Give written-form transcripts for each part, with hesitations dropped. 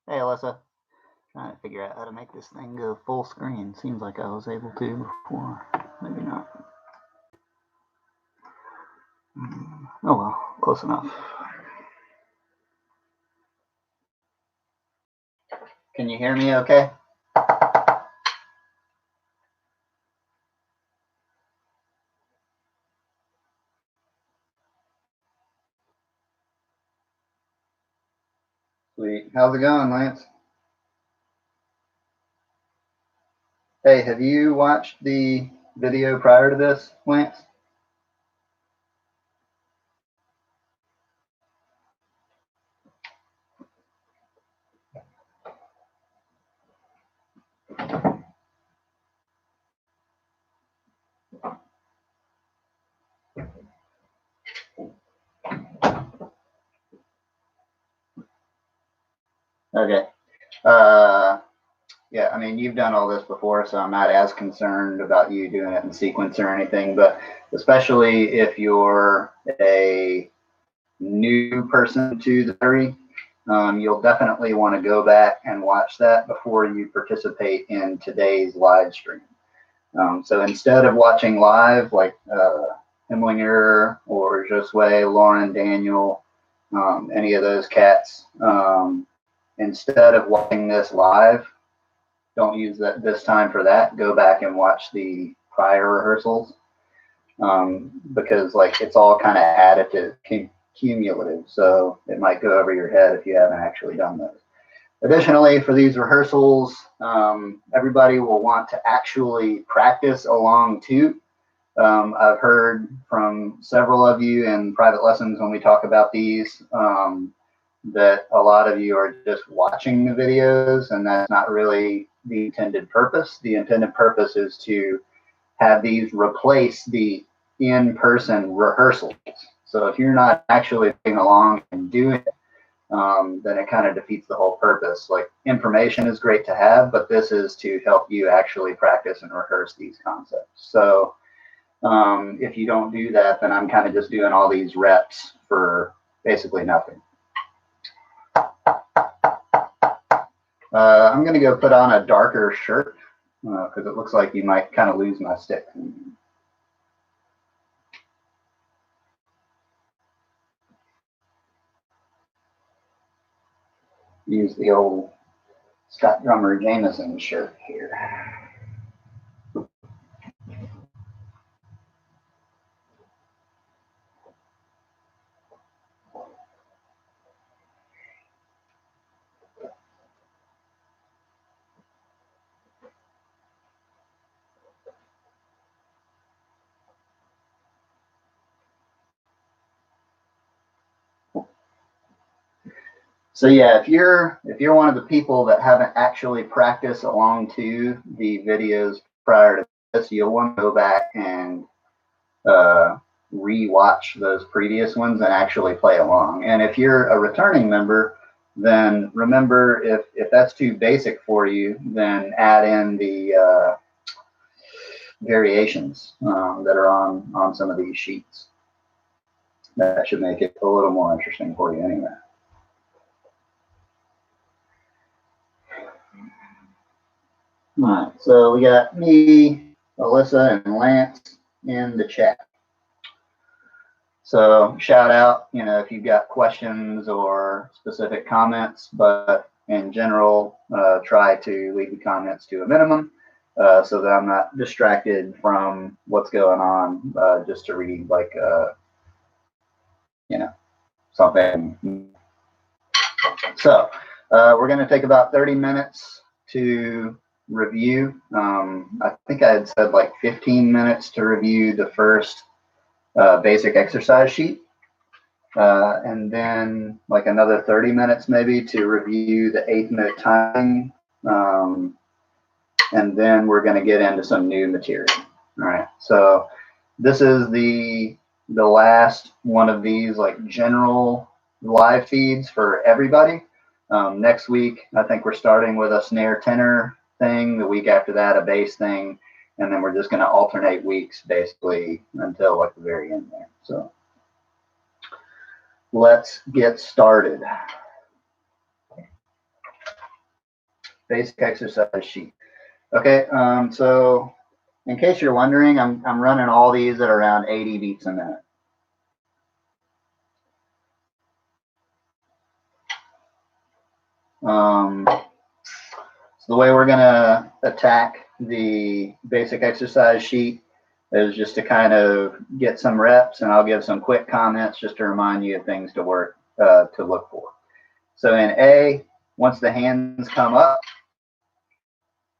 Hey, Alyssa. Trying to figure out how to make this thing go full screen. Seems like I was able to before. Maybe not. Oh well, close enough. Can you hear me okay? Sweet. How's it going, Lance? Hey, have you watched the video prior to this, Lance? Okay. Yeah, I mean, you've done all this before, so I'm not as concerned about you doing it in sequence or anything, but especially if you're a new person to the theory, you'll definitely want to go back and watch that before you participate in today's live stream. So instead of watching live like Hemlinger or Josue, Lauren, Daniel, any of those cats, instead of watching this live, don't use this time for that. Go back and watch the prior rehearsals, because like it's all kind of additive, cumulative, so it might go over your head if you haven't actually done those. Additionally, for these rehearsals, everybody will want to actually practice along too. I've heard from several of you in private lessons when we talk about these, that a lot of you are just watching the videos, and that's not really the intended purpose. The intended purpose is to have these replace the in-person rehearsals. So if you're not actually playing along and doing it, then it kind of defeats the whole purpose. Like, information is great to have, but this is to help you actually practice and rehearse these concepts. So if you don't do that, then I'm kind of just doing all these reps for basically nothing. I'm going to go put on a darker shirt because it looks like you might kind of lose my stick. Use the old Scott Drummer Jameson shirt here. So yeah, if you're one of the people that haven't actually practiced along to the videos prior to this, you'll want to go back and re-watch those previous ones and actually play along. And if you're a returning member, then remember, if that's too basic for you, then add in the variations that are on some of these sheets. That should make it a little more interesting for you anyway. All right, so we got me, Alyssa, and Lance in the chat. So shout out, if you've got questions or specific comments, but in general, try to leave the comments to a minimum so that I'm not distracted from what's going on just to read like, something. So we're going to take about 30 minutes to review. I think I had said like 15 minutes to review the first basic exercise sheet, and then like another 30 minutes maybe to review the 8-minute timing, and then we're going to get into some new material. All right, so this is the last one of these like general live feeds for everybody. Next week, I think we're starting with a snare tenor thing. The week after that, a bass thing. And then we're just going to alternate weeks basically until like the very end there. So let's get started. basic exercise sheet. Okay, so in case you're wondering, I'm running all these at around 80 beats a minute. So the way we're gonna attack the basic exercise sheet is just to kind of get some reps, and I'll give some quick comments just to remind you of things to work to look for. So in A, once the hands come up,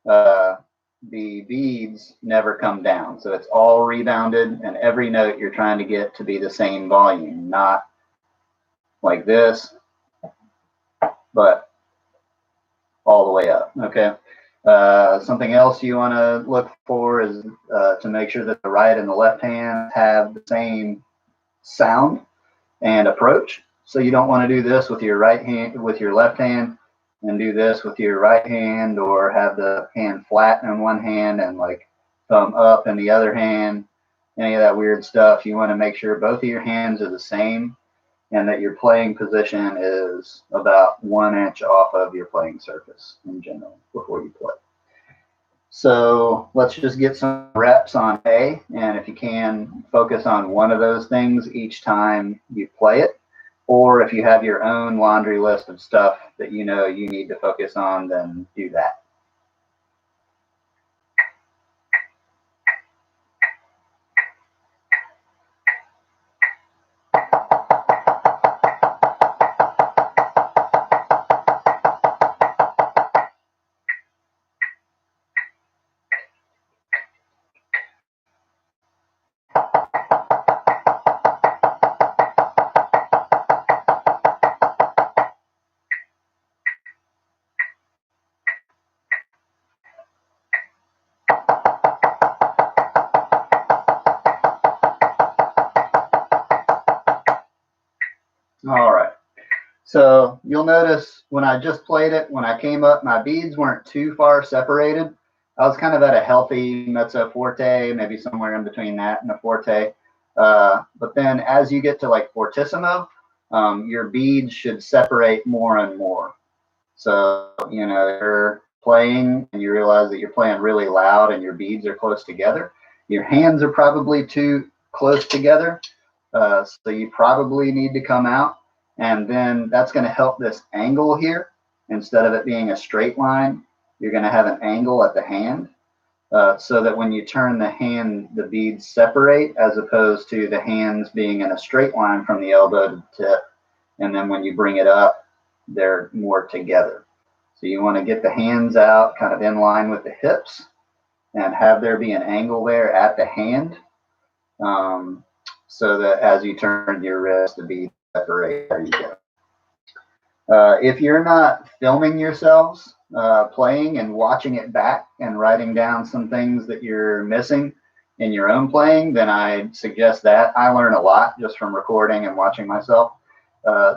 the beads never come down. So it's all rebounded, and every note you're trying to get to be the same volume, not like this, but all the way up. Okay. Something else you want to look for is to make sure that the right and the left hand have the same sound and approach. So you don't want to do this with your right hand, with your left hand, and do this with your right hand, or have the hand flat in one hand and like thumb up in the other hand, any of that weird stuff. You want to make sure both of your hands are the same and that your playing position is about 1 inch off of your playing surface in general before you play. So let's just get some reps on A, and if you can, focus on one of those things each time you play it. Or if you have your own laundry list of stuff that you know you need to focus on, then do that. All right. So you'll notice when I just played it, when I came up, my beads weren't too far separated. I was kind of at a healthy mezzo forte, maybe somewhere in between that and a forte. But then as you get to like fortissimo, your beads should separate more and more. So, you know, you're playing and you realize that you're playing really loud and your beads are close together. Your hands are probably too close together. So you probably need to come out, and then that's going to help this angle here. Instead of it being a straight line, you're going to have an angle at the hand, so that when you turn the hand, the beads separate, as opposed to the hands being in a straight line from the elbow to the tip. And then when you bring it up, they're more together. So you want to get the hands out kind of in line with the hips and have there be an angle there at the hand. So that as you turn your wrist, the beads separate. There you go. If you're not filming yourselves playing and watching it back and writing down some things that you're missing in your own playing, then I suggest that. I learn a lot just from recording and watching myself.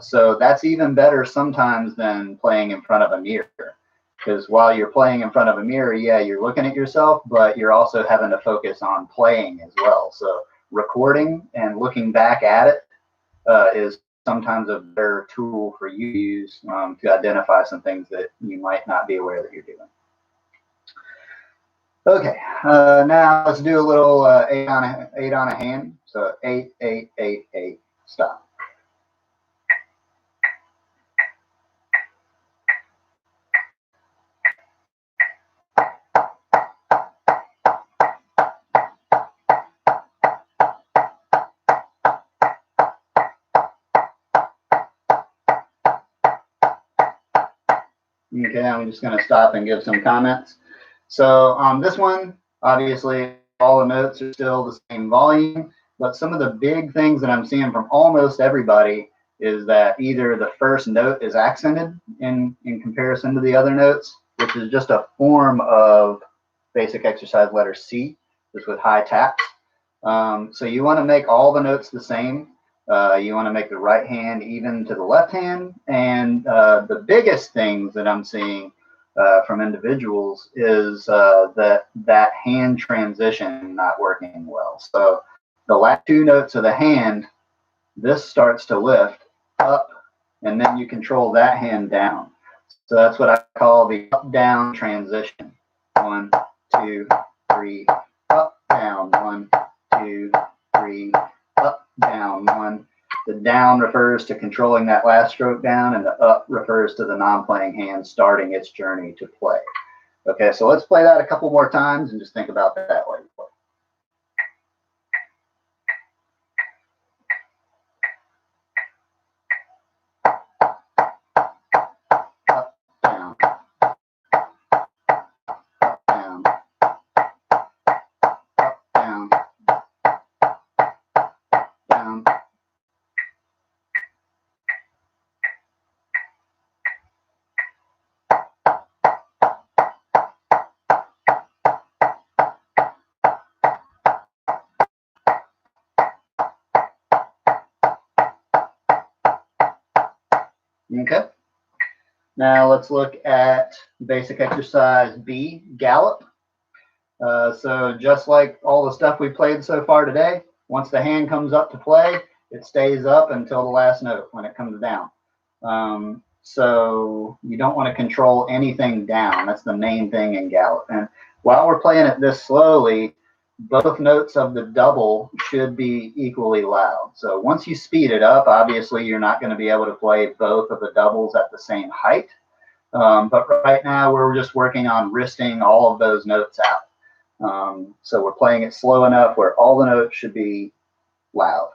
So that's even better sometimes than playing in front of a mirror. Because while you're playing in front of a mirror, yeah, you're looking at yourself, but you're also having to focus on playing as well. So recording and looking back at it is sometimes a better tool for you to use to identify some things that you might not be aware that you're doing. Okay, now let's do a little 8 on a hand. So 8, 8, 8, 8, stop. Okay, I'm just going to stop and give some comments. So on this one, obviously, all the notes are still the same volume, but some of the big things that I'm seeing from almost everybody is that either the first note is accented in comparison to the other notes, which is just a form of basic exercise letter C, just with high taps. So you want to make all the notes the same. You want to make the right hand even to the left hand. And the biggest things that I'm seeing from individuals is that hand transition not working well. So the last 2 notes of the hand, this starts to lift up, and then you control that hand down. So that's what I call the up-down transition. 1, 2, 3, up, down, 1, 2, 3, up, down, 1. The down refers to controlling that last stroke down, and the up refers to the non-playing hand starting its journey to play. Okay, so let's play that a couple more times and just think about that while you play. Okay. Now let's look at basic exercise B, gallop. So just like all the stuff we played so far today, once the hand comes up to play, it stays up until the last note when it comes down. So you don't want to control anything down. That's the main thing in gallop. And while we're playing it this slowly, both notes of the double should be equally loud. So once you speed it up, obviously you're not going to be able to play both of the doubles at the same height. But right now we're just working on wristing all of those notes out. So we're playing it slow enough where all the notes should be loud.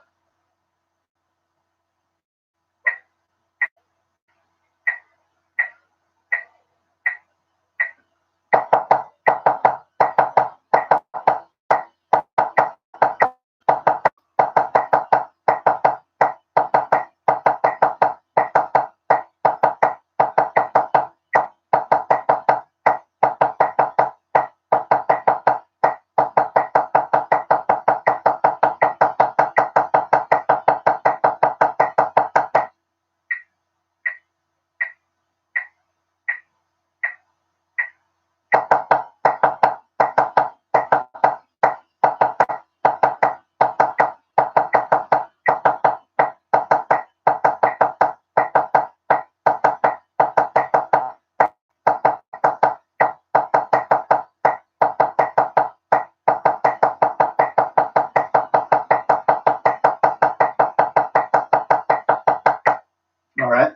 All right.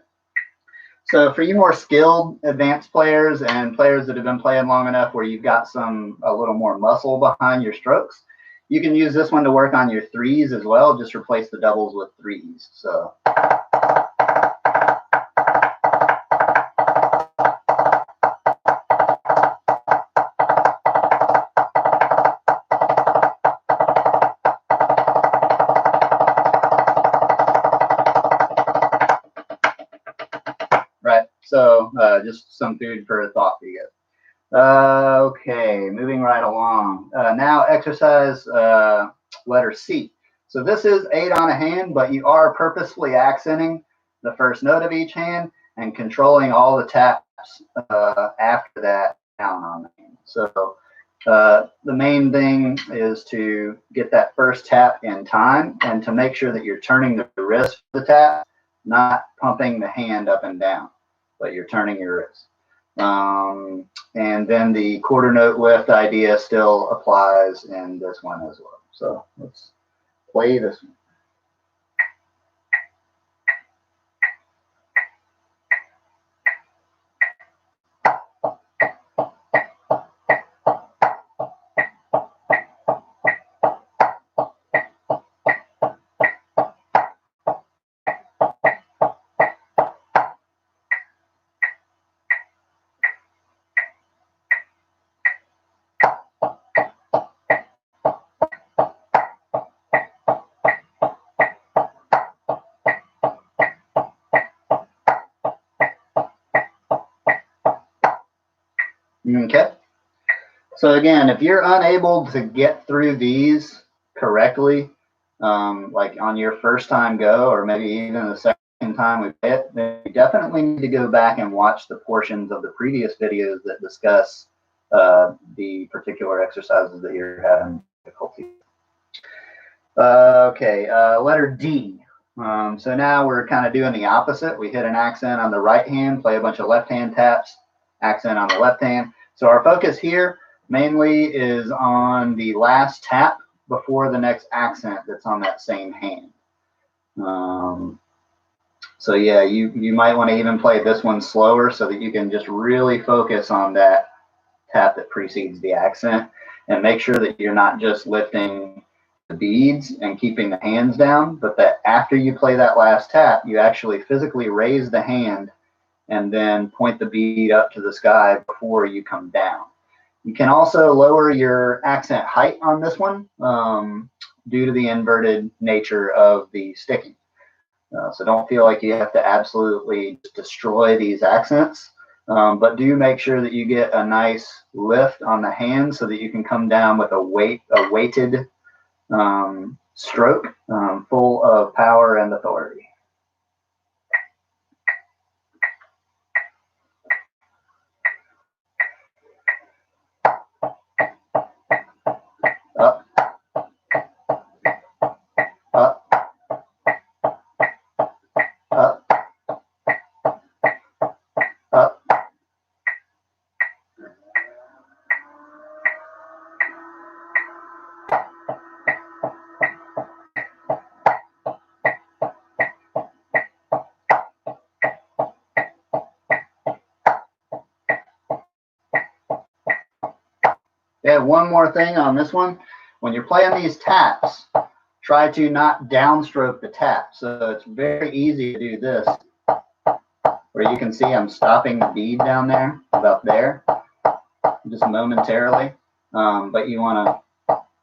So for you more skilled advanced players and players that have been playing long enough where you've got a little more muscle behind your strokes, you can use this one to work on your threes as well. Just replace the doubles with threes. So. Right. So just some food for thought for you guys. Okay, moving right along. Now exercise letter C. So this is 8 on a hand, but you are purposefully accenting the first note of each hand and controlling all the taps after that down on the hand. So the main thing is to get that first tap in time and to make sure that you're turning the wrist for the tap, not pumping the hand up and down, but you're turning your wrist. And then the quarter note lift idea still applies in this one as well. So let's play this one. Okay. So again, if you're unable to get through these correctly, like on your first time go, or maybe even the second time we play it, then you definitely need to go back and watch the portions of the previous videos that discuss the particular exercises that you're having difficulty. Okay, letter D. So now we're kind of doing the opposite. We hit an accent on the right hand, play a bunch of left hand taps, accent on the left hand. So our focus here mainly is on the last tap before the next accent that's on that same hand. So yeah, you might want to even play this one slower so that you can just really focus on that tap that precedes the accent, and make sure that you're not just lifting the beads and keeping the hands down, but that after you play that last tap, you actually physically raise the hand and then point the bead up to the sky before you come down. You can also lower your accent height on this one due to the inverted nature of the sticking. So don't feel like you have to absolutely destroy these accents, but do make sure that you get a nice lift on the hand so that you can come down with a weighted stroke full of power and authority. Up, up, up, up. Yeah, one more thing on this one. When you're playing these taps, try to not downstroke the tap. So it's very easy to do this, where you can see I'm stopping the bead down there, about there, just momentarily. But you want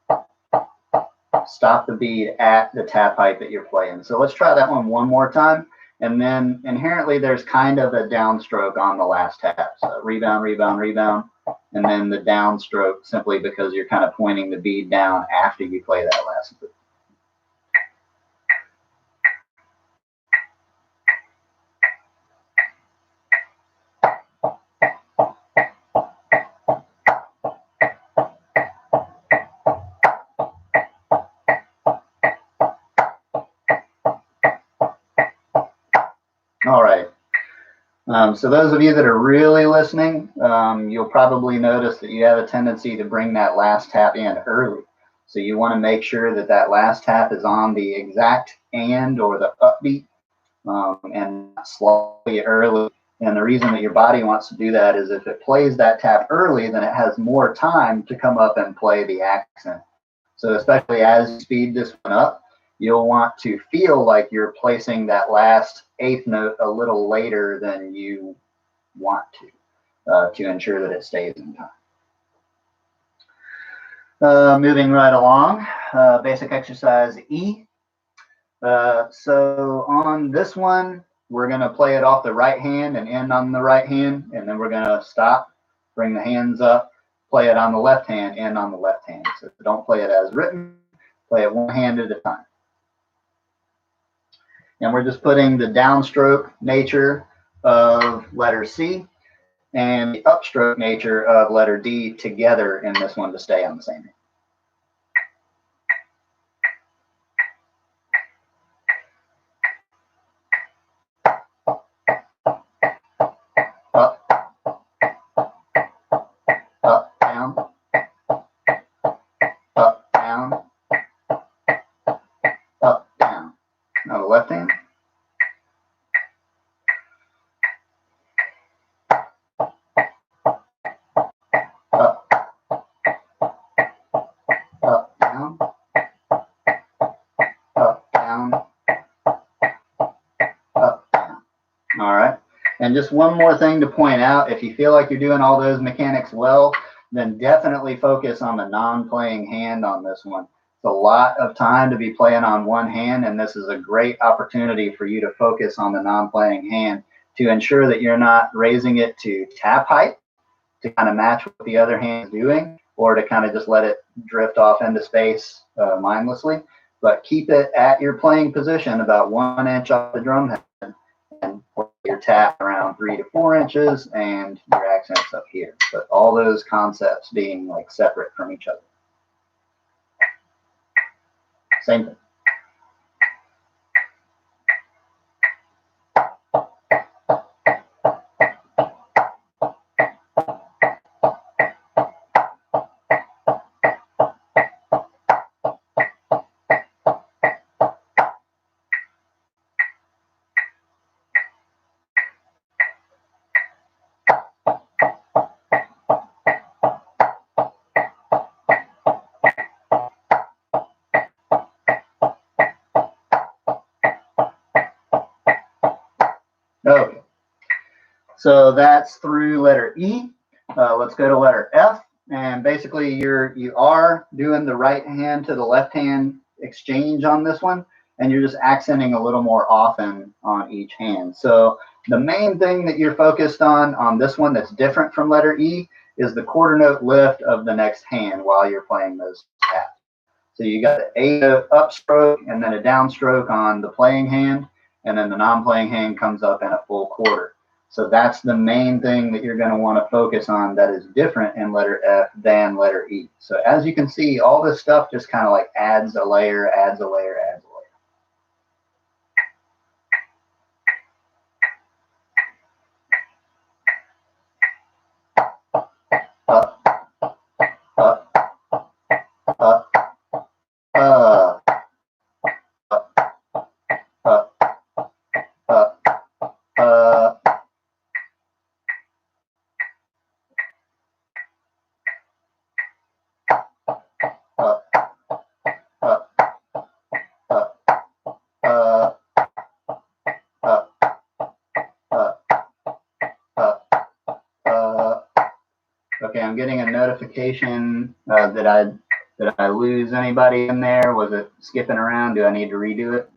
to stop the bead at the tap height that you're playing. So let's try that one more time. And then inherently there's kind of a downstroke on the last tap. So rebound, rebound, rebound. And then the downstroke simply because you're kind of pointing the bead down after you play that last beat. All right. So those of you that are really listening, you'll probably notice that you have a tendency to bring that last tap in early. So you want to make sure that that last tap is on the exact and or the upbeat and slowly early. And the reason that your body wants to do that is if it plays that tap early, then it has more time to come up and play the accent. So especially as you speed this one up, you'll want to feel like you're placing that last eighth note a little later than you want to ensure that it stays in time. Moving right along, basic exercise E. So on this one, we're going to play it off the right hand and end on the right hand, and then we're going to stop, bring the hands up, play it on the left hand, end on the left hand. So don't play it as written, play it one hand at a time. And we're just putting the downstroke nature of letter C and the upstroke nature of letter D together in this one to stay on the same hand. Up, up, down, up, down, up, down. Now the left hand. Up, up, down, up, down, up, down. All right. And just one more thing to point out, if you feel like you're doing all those mechanics well, then definitely focus on the non-playing hand on this one. It's a lot of time to be playing on one hand, and this is a great opportunity for you to focus on the non-playing hand to ensure that you're not raising it to tap height to kind of match what the other hand is doing, or to kind of just let it drift off into space mindlessly. But keep it at your playing position about 1 inch off the drum head, and your tap around 3 to 4 inches, and your accents up here. But all those concepts being like separate from each other. Same thing. So that's through letter E. Let's go to letter F. And basically you are doing the right hand to the left hand exchange on this one, and you're just accenting a little more often on each hand. So the main thing that you're focused on this one that's different from letter E is the quarter note lift of the next hand while you're playing those taps. So you got the A upstroke and then a downstroke on the playing hand, and then the non-playing hand comes up in a full quarter. So that's the main thing that you're going to want to focus on that is different in letter F than letter E. So as you can see, all this stuff just kind of like adds a layer, adds a layer, adds a layer. Up, up, up, up, up, up, up, up. Okay, I'm getting a notification that I lose anybody in there. Was it skipping around? Do I need to redo it?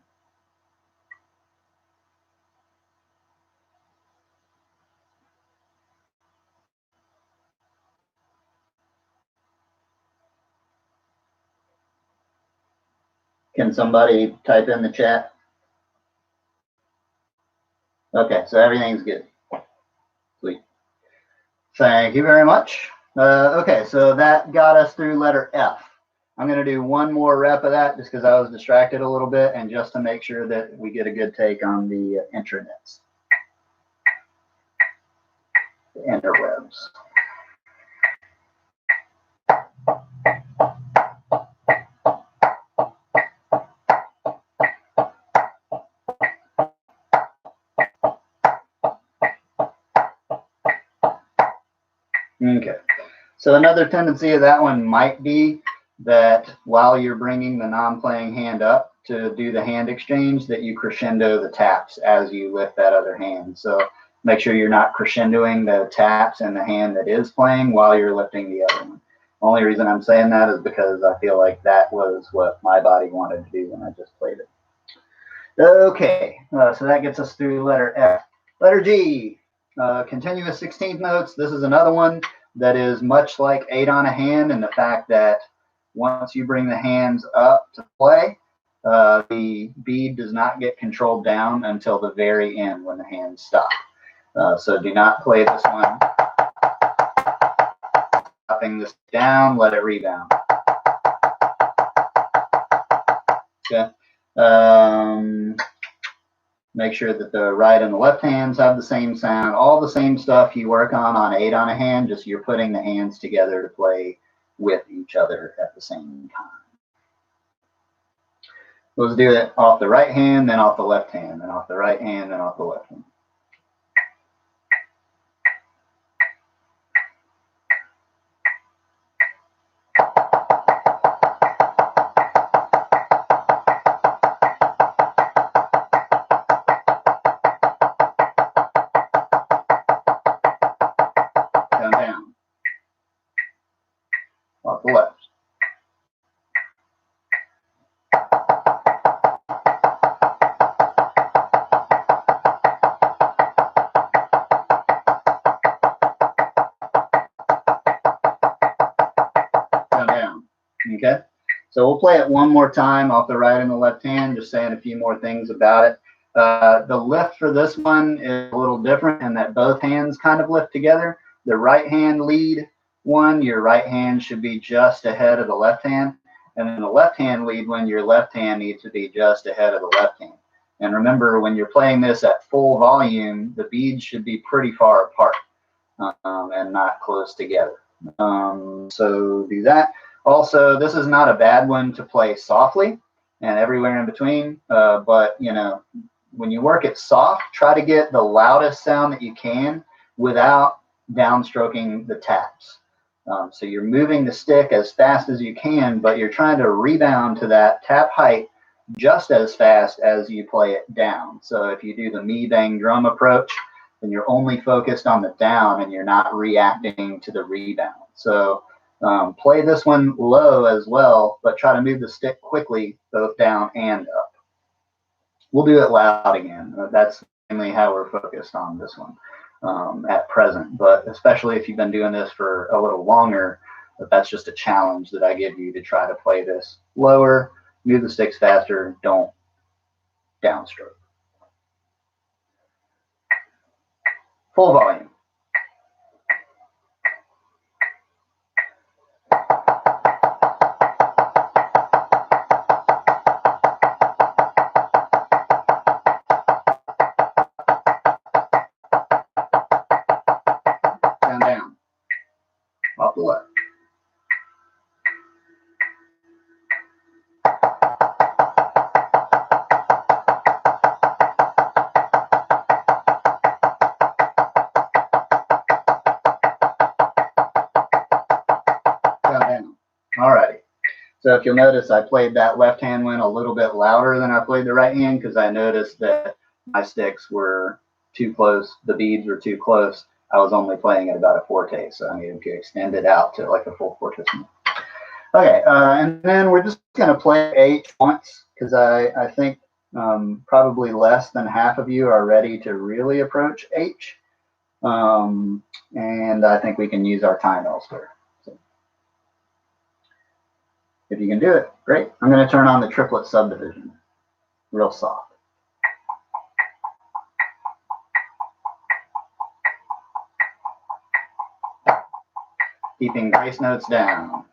Can somebody type in the chat? Okay, so everything's good. Sweet. Thank you very much. Okay, so that got us through letter F. I'm going to do one more rep of that just because I was distracted a little bit and just to make sure that we get a good take on the intranets, the interwebs. Okay, so another tendency of that one might be that while you're bringing the non-playing hand up to do the hand exchange, that you crescendo the taps as you lift that other hand. So make sure you're not crescendoing the taps in the hand that is playing while you're lifting the other one. Only reason I'm saying that is because I feel like that was what my body wanted to do when I just played it. Okay, so that gets us through letter F. Letter G, continuous 16th notes. This is another one that is much like 8 on a hand in the fact that once you bring the hands up to play, the bead does not get controlled down until the very end when the hands stop. So do not play this one. Dropping this down, let it rebound. Okay. Make sure that the right and the left hands have the same sound. All the same stuff you work on 8 on a hand, just you're putting the hands together to play with each other at the same time. Let's do it off the right hand, then off the left hand, then off the right hand, then off the left hand. Down. Off the left. Down. Okay. So we'll play it one more time off the right and the left hand, just saying a few more things about it. The lift for this one is a little different in that both hands kind of lift together. The right hand lead one, your right hand should be just ahead of the left hand. And then the left hand lead one, your left hand needs to be just ahead of the left hand. And remember, when you're playing this at full volume, the beads should be pretty far apart and not close together. So do that. Also, this is not a bad one to play softly and everywhere in between. But, you know, when you work it soft, try to get the loudest sound that you can without downstroking the taps. So you're moving the stick as fast as you can, but you're trying to rebound to that tap height just as fast as you play it down. So if you do the me bang drum approach, then you're only focused on the down and you're not reacting to the rebound. So play this one low as well, but try to move the stick quickly, both down and up. We'll do it loud again. That's mainly how we're focused on this one at present. But especially if you've been doing this for a little longer, that's just a challenge that I give you to try to play this lower, move the sticks faster, don't downstroke. Full volume. Down, down. Off the left. Alrighty. So if you'll notice, I played that left hand one a little bit louder than I played the right hand because I noticed that my sticks were too close. The beads were too close. I was only playing at about a forte, so I needed to extend it out to like a full fortissimo. Okay, and then we're just going to play H once because I think probably less than half of you are ready to really approach H. And I think we can use our time elsewhere. So if you can do it, great. I'm going to turn on the triplet subdivision, real soft. Keeping grace notes down.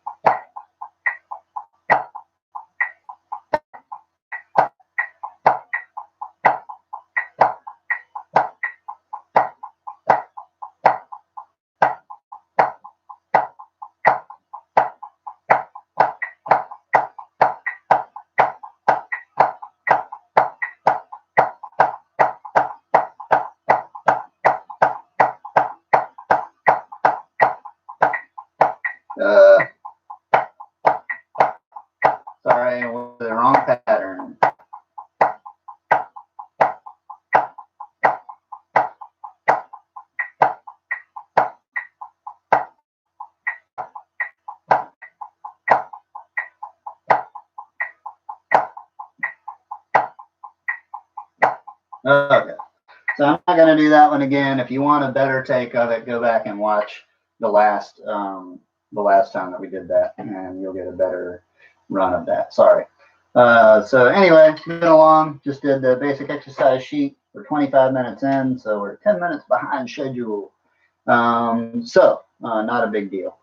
Sorry, I went to the wrong pattern. Okay, so I'm not going to do that one again. If you want a better take of it, go back and watch the last time that we did that, and you'll get a better run of that. Sorry. So anyway, moving along, just did the basic exercise sheet. We're 25 minutes in, so we're 10 minutes behind schedule. Not a big deal.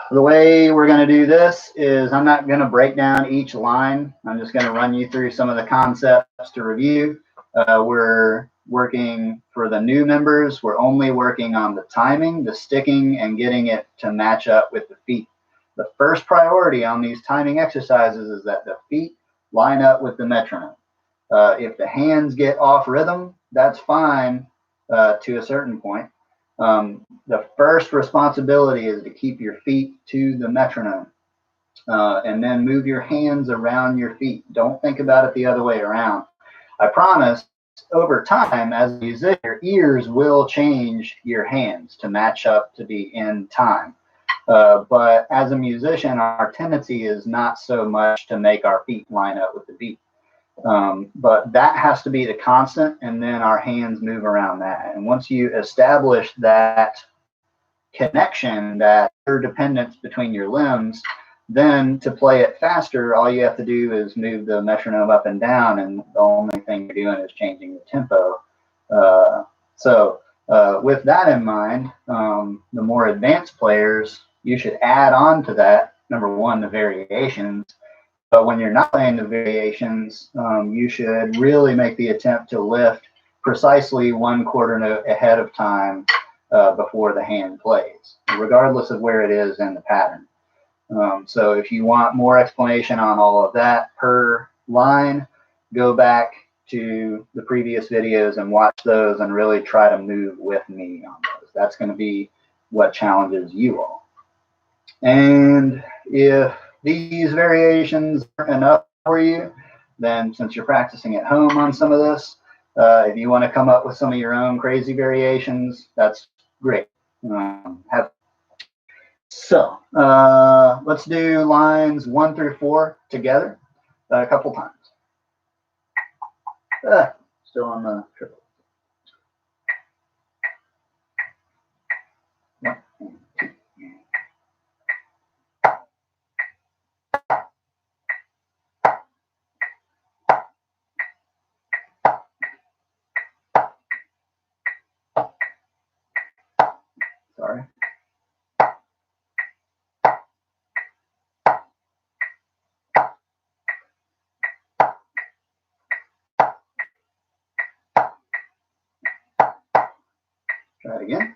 The way we're going to do this is I'm not going to break down each line. I'm just going to run you through some of the concepts to review. We're working for the new members. We're only working on the timing, the sticking, and getting it to match up with the feet. The first priority on these timing exercises is that the feet line up with the metronome. If the hands get off rhythm, that's fine to a certain point. The first responsibility is to keep your feet to the metronome and then move your hands around your feet. Don't think about it the other way around. I promise over time, as a musician, your ears will change your hands to match up to be in time. But as a musician, our tendency is not so much to make our feet line up with the beat. But that has to be the constant, and then our hands move around that. And once you establish that connection, that interdependence between your limbs, then to play it faster, all you have to do is move the metronome up and down, and the only thing you're doing is changing the tempo. With that in mind, the more advanced players, you should add on to that, number one, the variations. But when you're not playing the variations, you should really make the attempt to lift precisely one quarter note ahead of time before the hand plays, regardless of where it is in the pattern. So if you want more explanation on all of that per line, go back to the previous videos and watch those and really try to move with me on those. That's going to be what challenges you all. And if these variations aren't enough for you, then since you're practicing at home on some of this, If you want to come up with some of your own crazy variations, that's great. So let's do lines 1 through 4 together a couple times. Still on the triplet. Sorry. Try it again.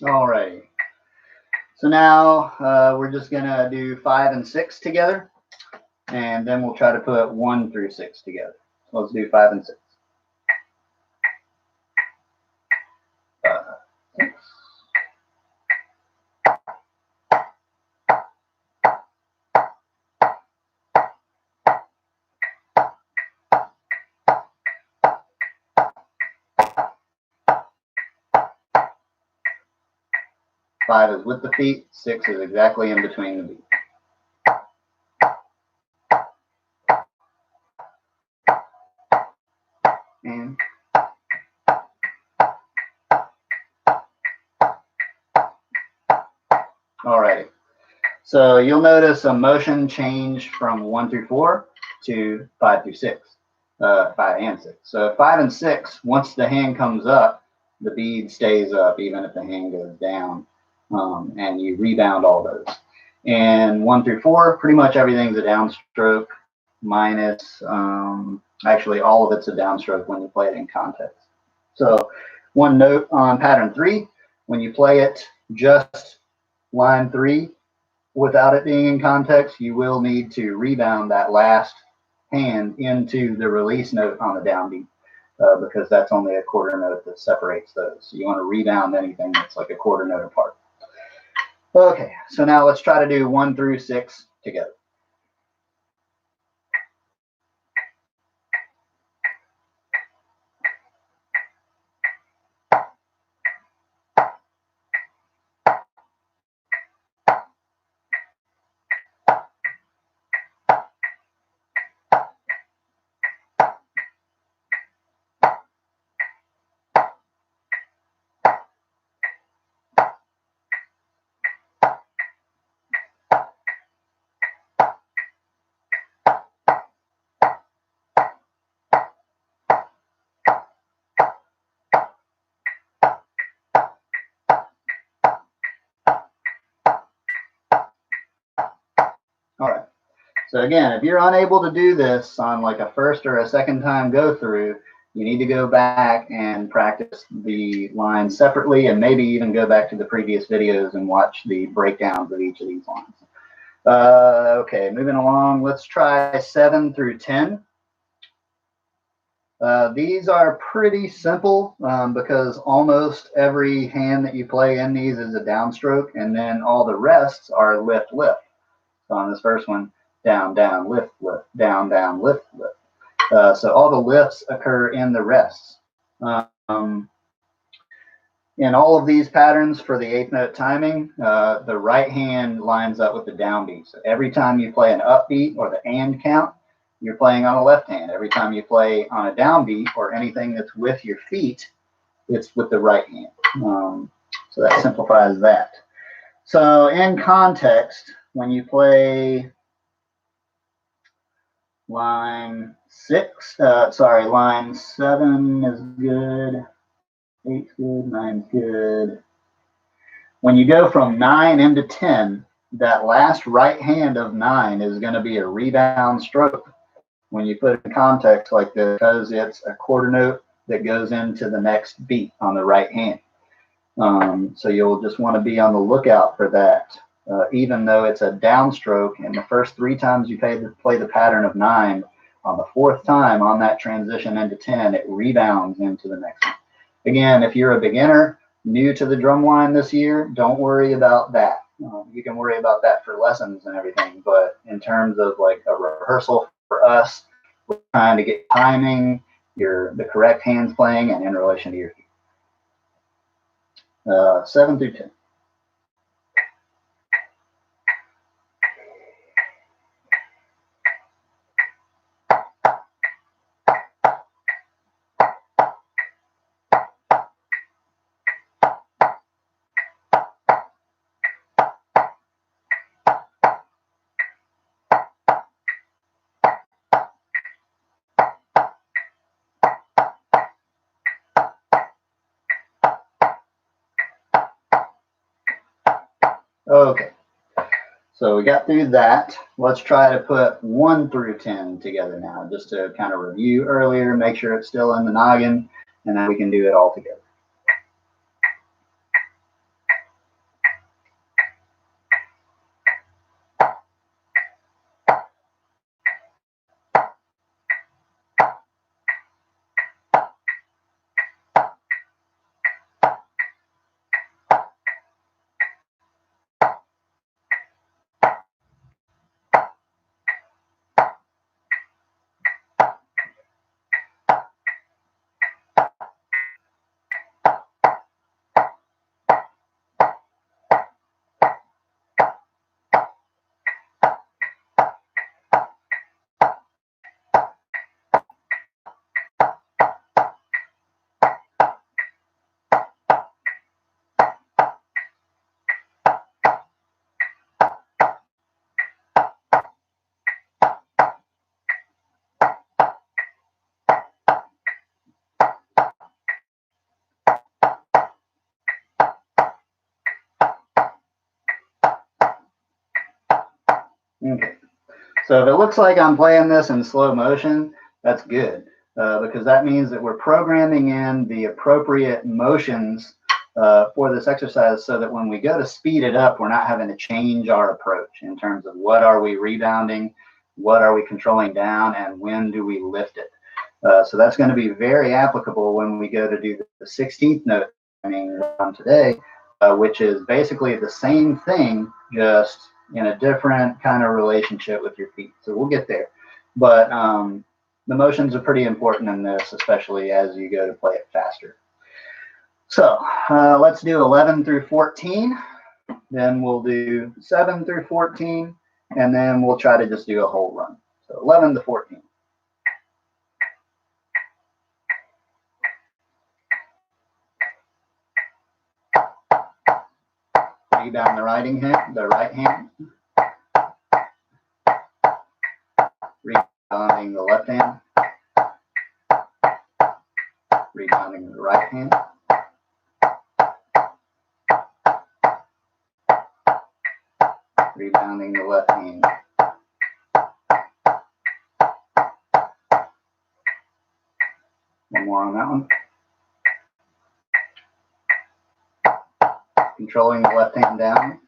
Alrighty. So now we're just going to do 5 and 6 together, and then we'll try to put 1 through 6 together. So let's do 5 and 6. 6. 5 is with the feet, 6 is exactly in between the beats. And alrighty. So you'll notice a motion change from 1 through 4 to 5 through 6, 5 and 6. So 5 and 6, once the hand comes up, the bead stays up even if the hand goes down, and you rebound all those. And 1 through 4, pretty much everything's a downstroke minus, actually all of it's a downstroke when you play it in context. So one note on pattern 3, when you play it just line 3, without it being in context, you will need to rebound that last hand into the release note on the downbeat, because that's only a quarter note that separates those. So you want to rebound anything that's like a quarter note apart. Okay, so now let's try to do 1 through 6 together. All right. So again, if you're unable to do this on like a first or a second time go through, you need to go back and practice the lines separately, and maybe even go back to the previous videos and watch the breakdowns of each of these lines. Okay, moving along, let's try 7 through 10. These are pretty simple because almost every hand that you play in these is a downstroke, and then all the rests are lift, lift. So on this first one, down, down, lift, lift, down, down, lift, lift. So all the lifts occur in the rests. In all of these patterns for the 8th note timing, the right hand lines up with the downbeat. So every time you play an upbeat or the and count, you're playing on a left hand. Every time you play on a downbeat or anything that's with your feet, it's with the right hand. So that simplifies that. So in context, when you play line 7 is good, 8's good, 9's good. When you go from 9 into 10, that last right hand of 9 is going to be a rebound stroke when you put it in context like this, because it's a quarter note that goes into the next beat on the right hand. So you'll just want to be on the lookout for that. Even though it's a downstroke, and the first 3 times you play the pattern of 9, on the 4th time on that transition into 10, it rebounds into the next one. Again, if you're a beginner, new to the drum line this year, don't worry about that. You can worry about that for lessons and everything, but in terms of like a rehearsal for us, we're trying to get timing, the correct hands playing, and in relation to your feet. 7 through 10. Okay, so we got through that. Let's try to put 1 through 10 together now, just to kind of review earlier, make sure it's still in the noggin, and then we can do it all together. Okay, so if it looks like I'm playing this in slow motion, that's good, because that means that we're programming in the appropriate motions for this exercise, so that when we go to speed it up, we're not having to change our approach in terms of what are we rebounding, what are we controlling down, and when do we lift it. So that's going to be very applicable when we go to do the 16th note today, which is basically the same thing, just in a different kind of relationship with your feet. So we'll get there. But the motions are pretty important in this, especially as you go to play it faster. So let's do 11 through 14. Then we'll do 7 through 14. And then we'll try to just do a whole run. So 11 to 14. Rebound the right hand. Rebounding the left hand. Rebounding the right hand. Rebounding the left hand. One more on that one. Controlling the left hand down.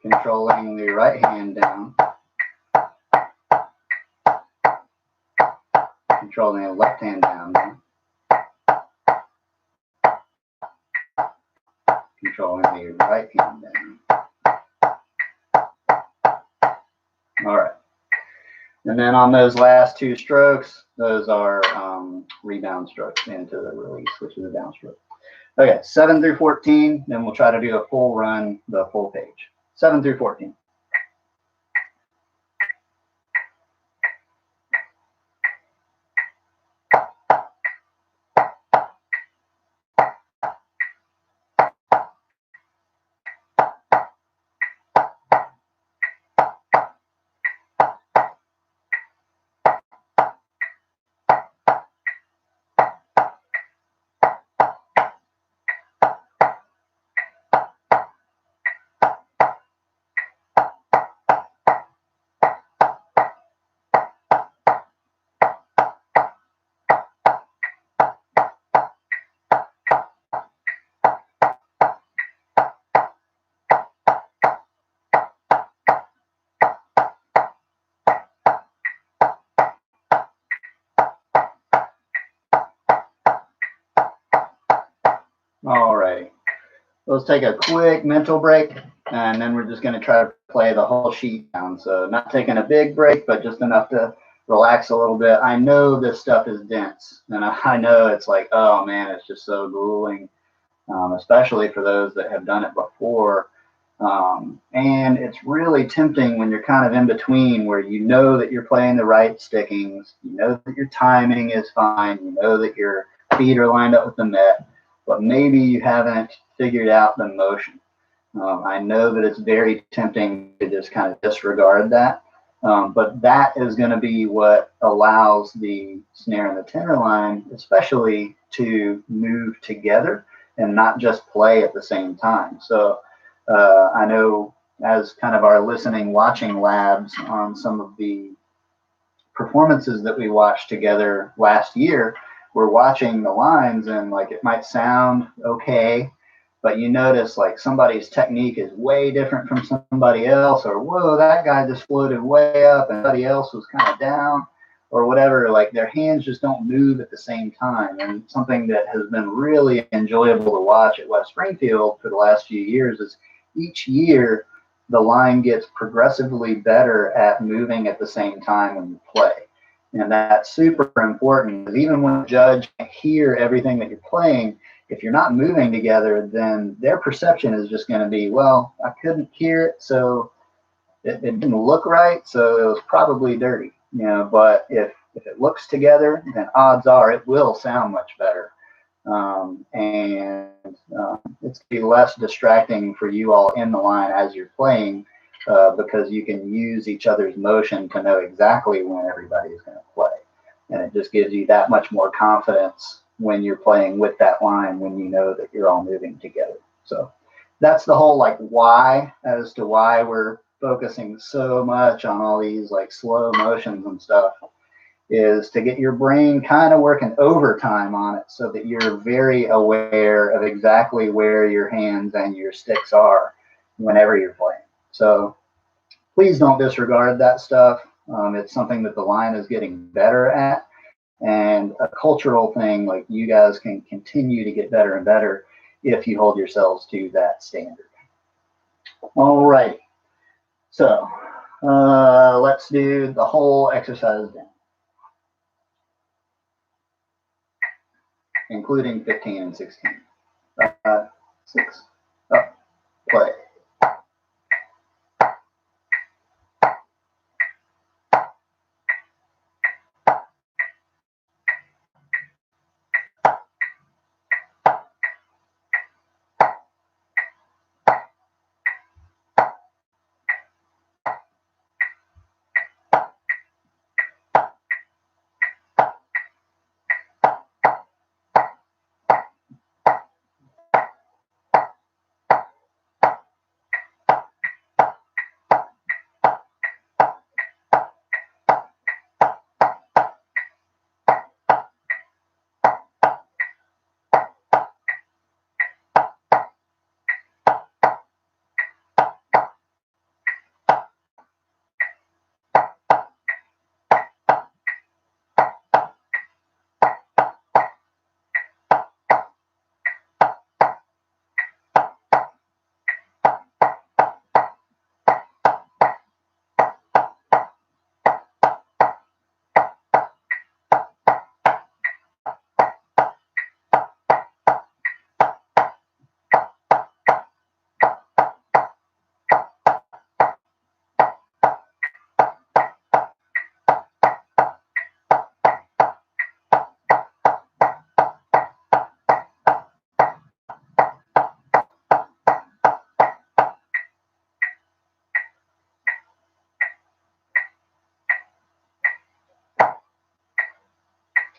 Controlling the right hand down. Controlling the left hand down. Controlling the right hand down. All right. And then on those last 2 strokes, those are rebound strokes into the release, which is a downstroke. Okay, 7 through 14, then we'll try to do a full run, the full page. 7 through 14. Alrighty. Let's take a quick mental break, and then we're just going to try to play the whole sheet down. So not taking a big break, but just enough to relax a little bit. I know this stuff is dense, and I know it's like, oh man, it's just so grueling, especially for those that have done it before. And it's really tempting when you're kind of in between, where you know that you're playing the right stickings, you know that your timing is fine, you know that your feet are lined up with the net, but maybe you haven't figured out the motion. I know that it's very tempting to just kind of disregard that, but that is going to be what allows the snare and the tenor line, especially, to move together and not just play at the same time. So I know, as kind of our listening, watching labs on some of the performances that we watched together last year, we're watching the lines, and like it might sound okay, but you notice like somebody's technique is way different from somebody else, or whoa, that guy just floated way up and somebody else was kind of down, or whatever. Like their hands just don't move at the same time. And something that has been really enjoyable to watch at West Springfield for the last few years is each year the line gets progressively better at moving at the same time when you play. And that's super important, because even when the judge can't hear everything that you're playing, if you're not moving together, then their perception is just going to be, well, I couldn't hear it, so it didn't look right, so it was probably dirty. But if it looks together, then odds are it will sound much better. And it's going to be less distracting for you all in the line as you're playing, because you can use each other's motion to know exactly when everybody is going to play. And it just gives you that much more confidence when you're playing with that line, when you know that you're all moving together. So that's the whole like why, as to why we're focusing so much on all these like slow motions and stuff, is to get your brain kind of working overtime on it, so that you're very aware of exactly where your hands and your sticks are whenever you're playing. So please don't disregard that stuff. It's something that the line is getting better at, and a cultural thing. Like, you guys can continue to get better and better if you hold yourselves to that standard. All right. So let's do the whole exercise then, including 15 and 16. 6, up, play.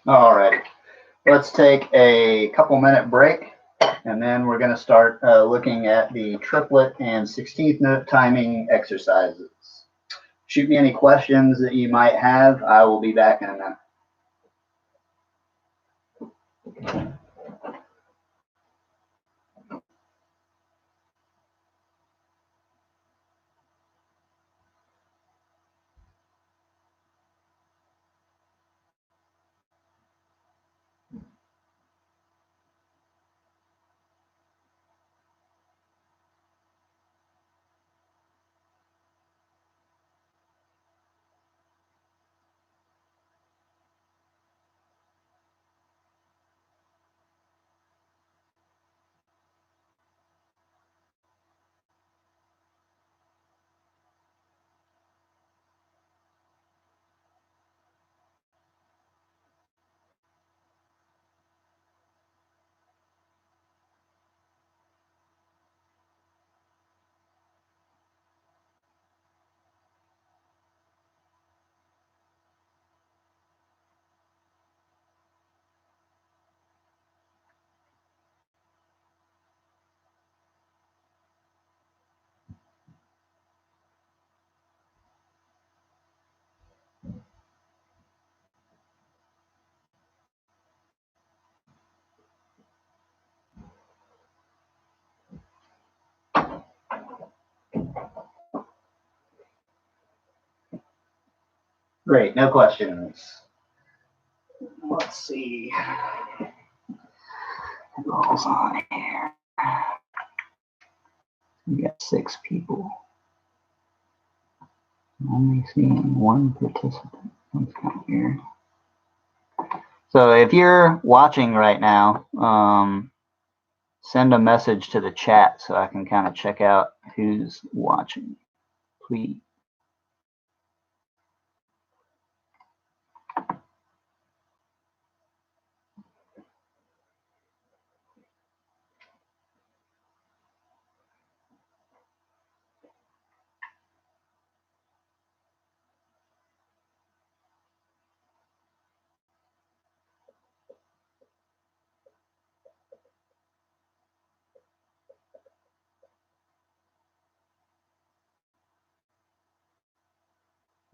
All righty. Let's take a couple-minute break, and then we're going to start looking at the triplet and 16th note timing exercises. Shoot me any questions that you might have. I will be back in a minute. Great, no questions. Let's see. Who's on here? We got 6 people. I'm only seeing 1 participant. That's kind of weird. So if you're watching right now, send a message to the chat so I can kind of check out who's watching, please.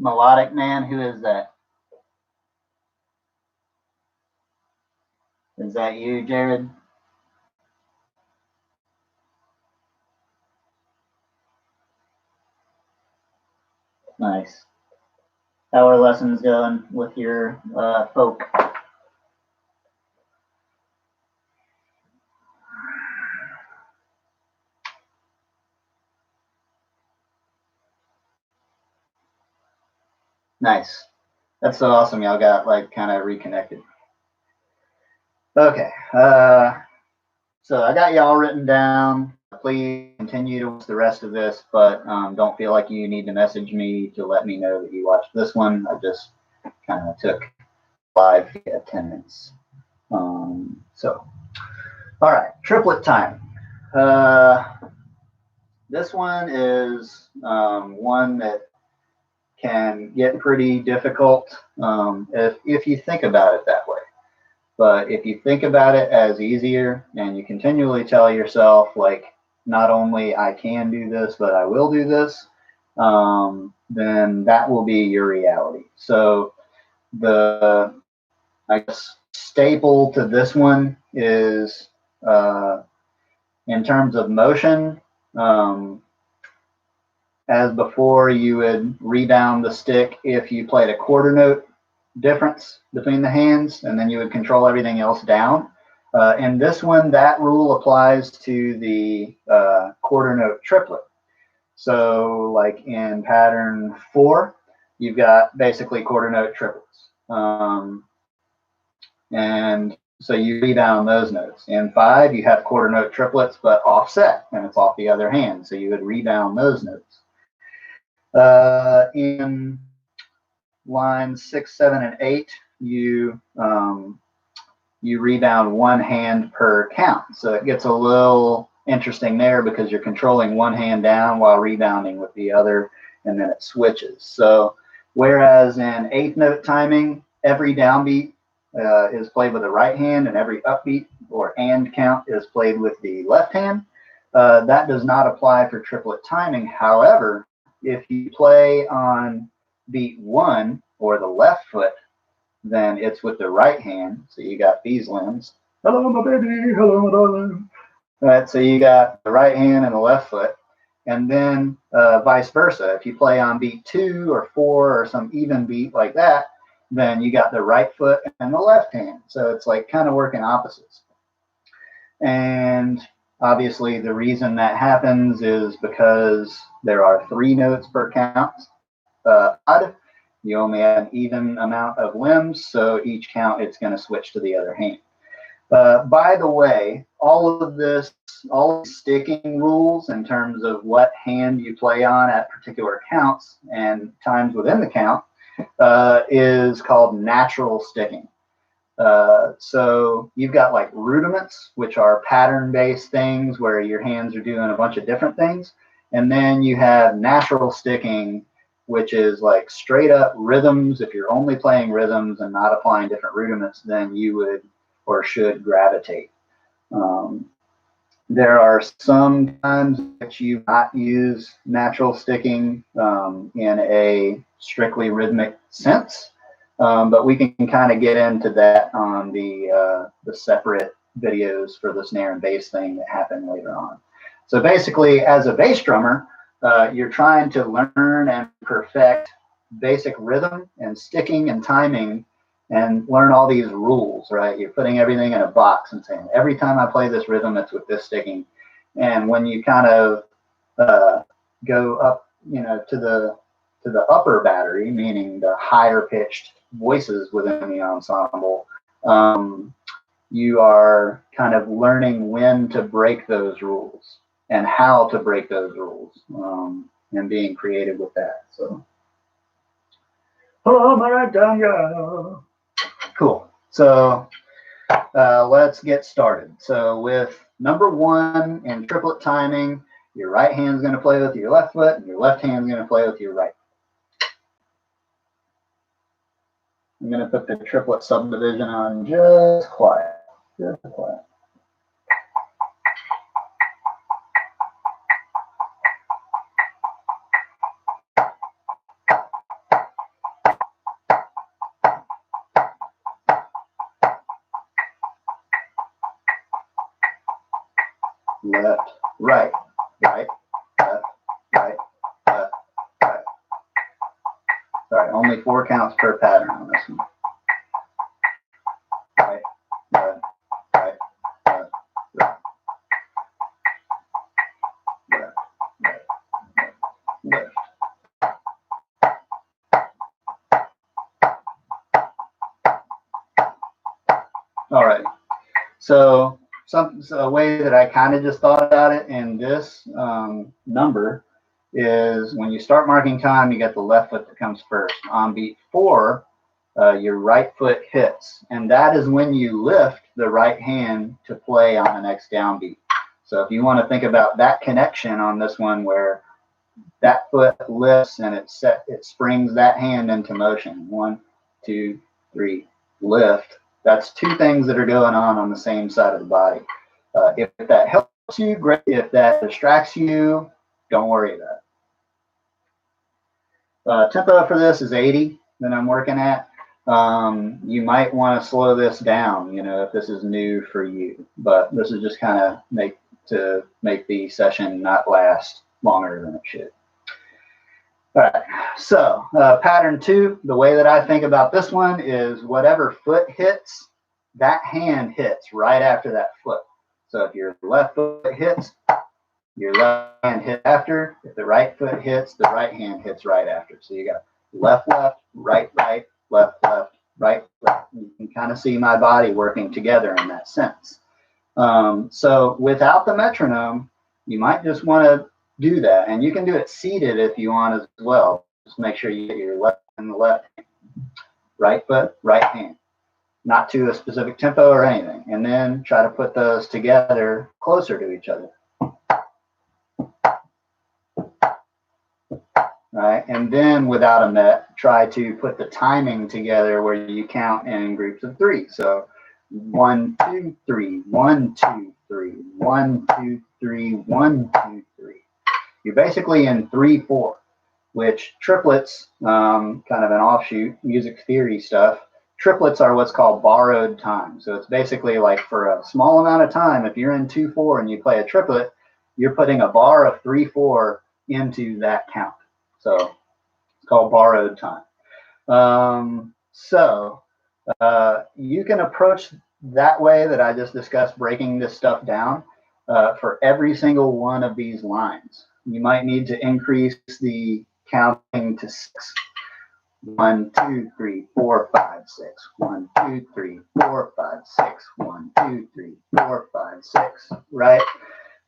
Melodic Man, who is that? Is that you, Jared? Nice. How are lessons going with your folk? Nice. That's so awesome. Y'all got like kind of reconnected. Okay. So I got y'all written down. Please continue to watch the rest of this, but don't feel like you need to message me to let me know that you watched this one. I just kind of took live attendance. So, all right, triplet time. This one is one that can get pretty difficult if you think about it that way. But if you think about it as easier and you continually tell yourself, like, not only I can do this, but I will do this, then that will be your reality. So the, I guess, staple to this one is in terms of motion, as before, you would rebound the stick if you played a quarter note difference between the hands, and then you would control everything else down. In this one, that rule applies to the quarter note triplet. So like in pattern 4, you've got basically quarter note triplets. And so you rebound those notes. In 5, you have quarter note triplets, but offset, and it's off the other hand. So you would rebound those notes. In lines 6, 7, and 8, you rebound one hand per count. So it gets a little interesting there because you're controlling one hand down while rebounding with the other, and then it switches. So whereas in 8th note timing, every downbeat is played with the right hand, and every upbeat or and count is played with the left hand, that does not apply for triplet timing. However, if you play on beat 1 or the left foot, then it's with the right hand. So you got these limbs. Hello, my baby. Hello, my darling. All right, so you got the right hand and the left foot. And then vice versa. If you play on beat 2 or 4 or some even beat like that, then you got the right foot and the left hand. So it's like kind of working opposites. And obviously the reason that happens is because there are 3 notes per count. Odd. You only have an even amount of limbs, so each count it's going to switch to the other hand. By the way, all of this, all sticking rules in terms of what hand you play on at particular counts and times within the count is called natural sticking. So you've got like rudiments, which are pattern-based things where your hands are doing a bunch of different things. And then you have natural sticking, which is like straight up rhythms. If you're only playing rhythms and not applying different rudiments, then you would or should gravitate. There are some times that you not use natural sticking in a strictly rhythmic sense, but we can kind of get into that on the separate videos for the snare and bass thing that happen later on. So basically, as a bass drummer, you're trying to learn and perfect basic rhythm and sticking and timing and learn all these rules, right? You're putting everything in a box and saying, every time I play this rhythm, it's with this sticking. And when you kind of go up, you know, to the upper battery, meaning the higher pitched voices within the ensemble, you are kind of learning when to break those rules and how to break those rules, and being creative with that. So, cool. So let's get started. So with number 1 in triplet timing, your right hand's going to play with your left foot, and your left hand's going to play with your right. I'm going to put the triplet subdivision on just quiet. Just quiet. Left, right, right, left, right, left, right. Sorry, only 4 counts per pattern on this one. Right, left, right, left, right. Left, right, left, left. All right. So a way that I kind of just thought about it in this number is when you start marking time, you get the left foot that comes first. On beat 4, your right foot hits, and that is when you lift the right hand to play on the next downbeat. So if you want to think about that connection on this one, where that foot lifts and it springs that hand into motion. 1, 2, 3, lift. That's 2 things that are going on the same side of the body. If that helps you, great. If that distracts you, don't worry about it. Tempo for this is 80 that I'm working at. You might want to slow this down, you know, if this is new for you. But this is just kind of make the session not last longer than it should. All right, so pattern 2, the way that I think about this one is whatever foot hits, that hand hits right after that foot. So if your left foot hits, your left hand hits after. If the right foot hits, the right hand hits right after. So you got left, left, right, right, left, left, right, left. You can kind of see my body working together in that sense. So without the metronome, you might just want to do that, and you can do it seated if you want as well. Just make sure you get your left and the left hand, right foot, right hand, not to a specific tempo or anything, and then try to put those together closer to each other. Right, and then without a met, try to put the timing together where you count in groups of 3. So 1, 2, 3, 1, 2, 3, 1, 2, 3, 1, 2, 3. You're basically in 3/4, which triplets, kind of an offshoot, music theory stuff. Triplets are what's called borrowed time. So it's basically like for a small amount of time, if you're in 2/4 and you play a triplet, you're putting a bar of 3/4 into that count. So it's called borrowed time. You can approach that way that I just discussed, breaking this stuff down for every single one of these lines. You might need to increase the counting to 6. 1, 2, 3, 4, 5, 6. 1, 2, 3, 4, 5, 6. 1, 2, 3, 4, 5, 6. Right?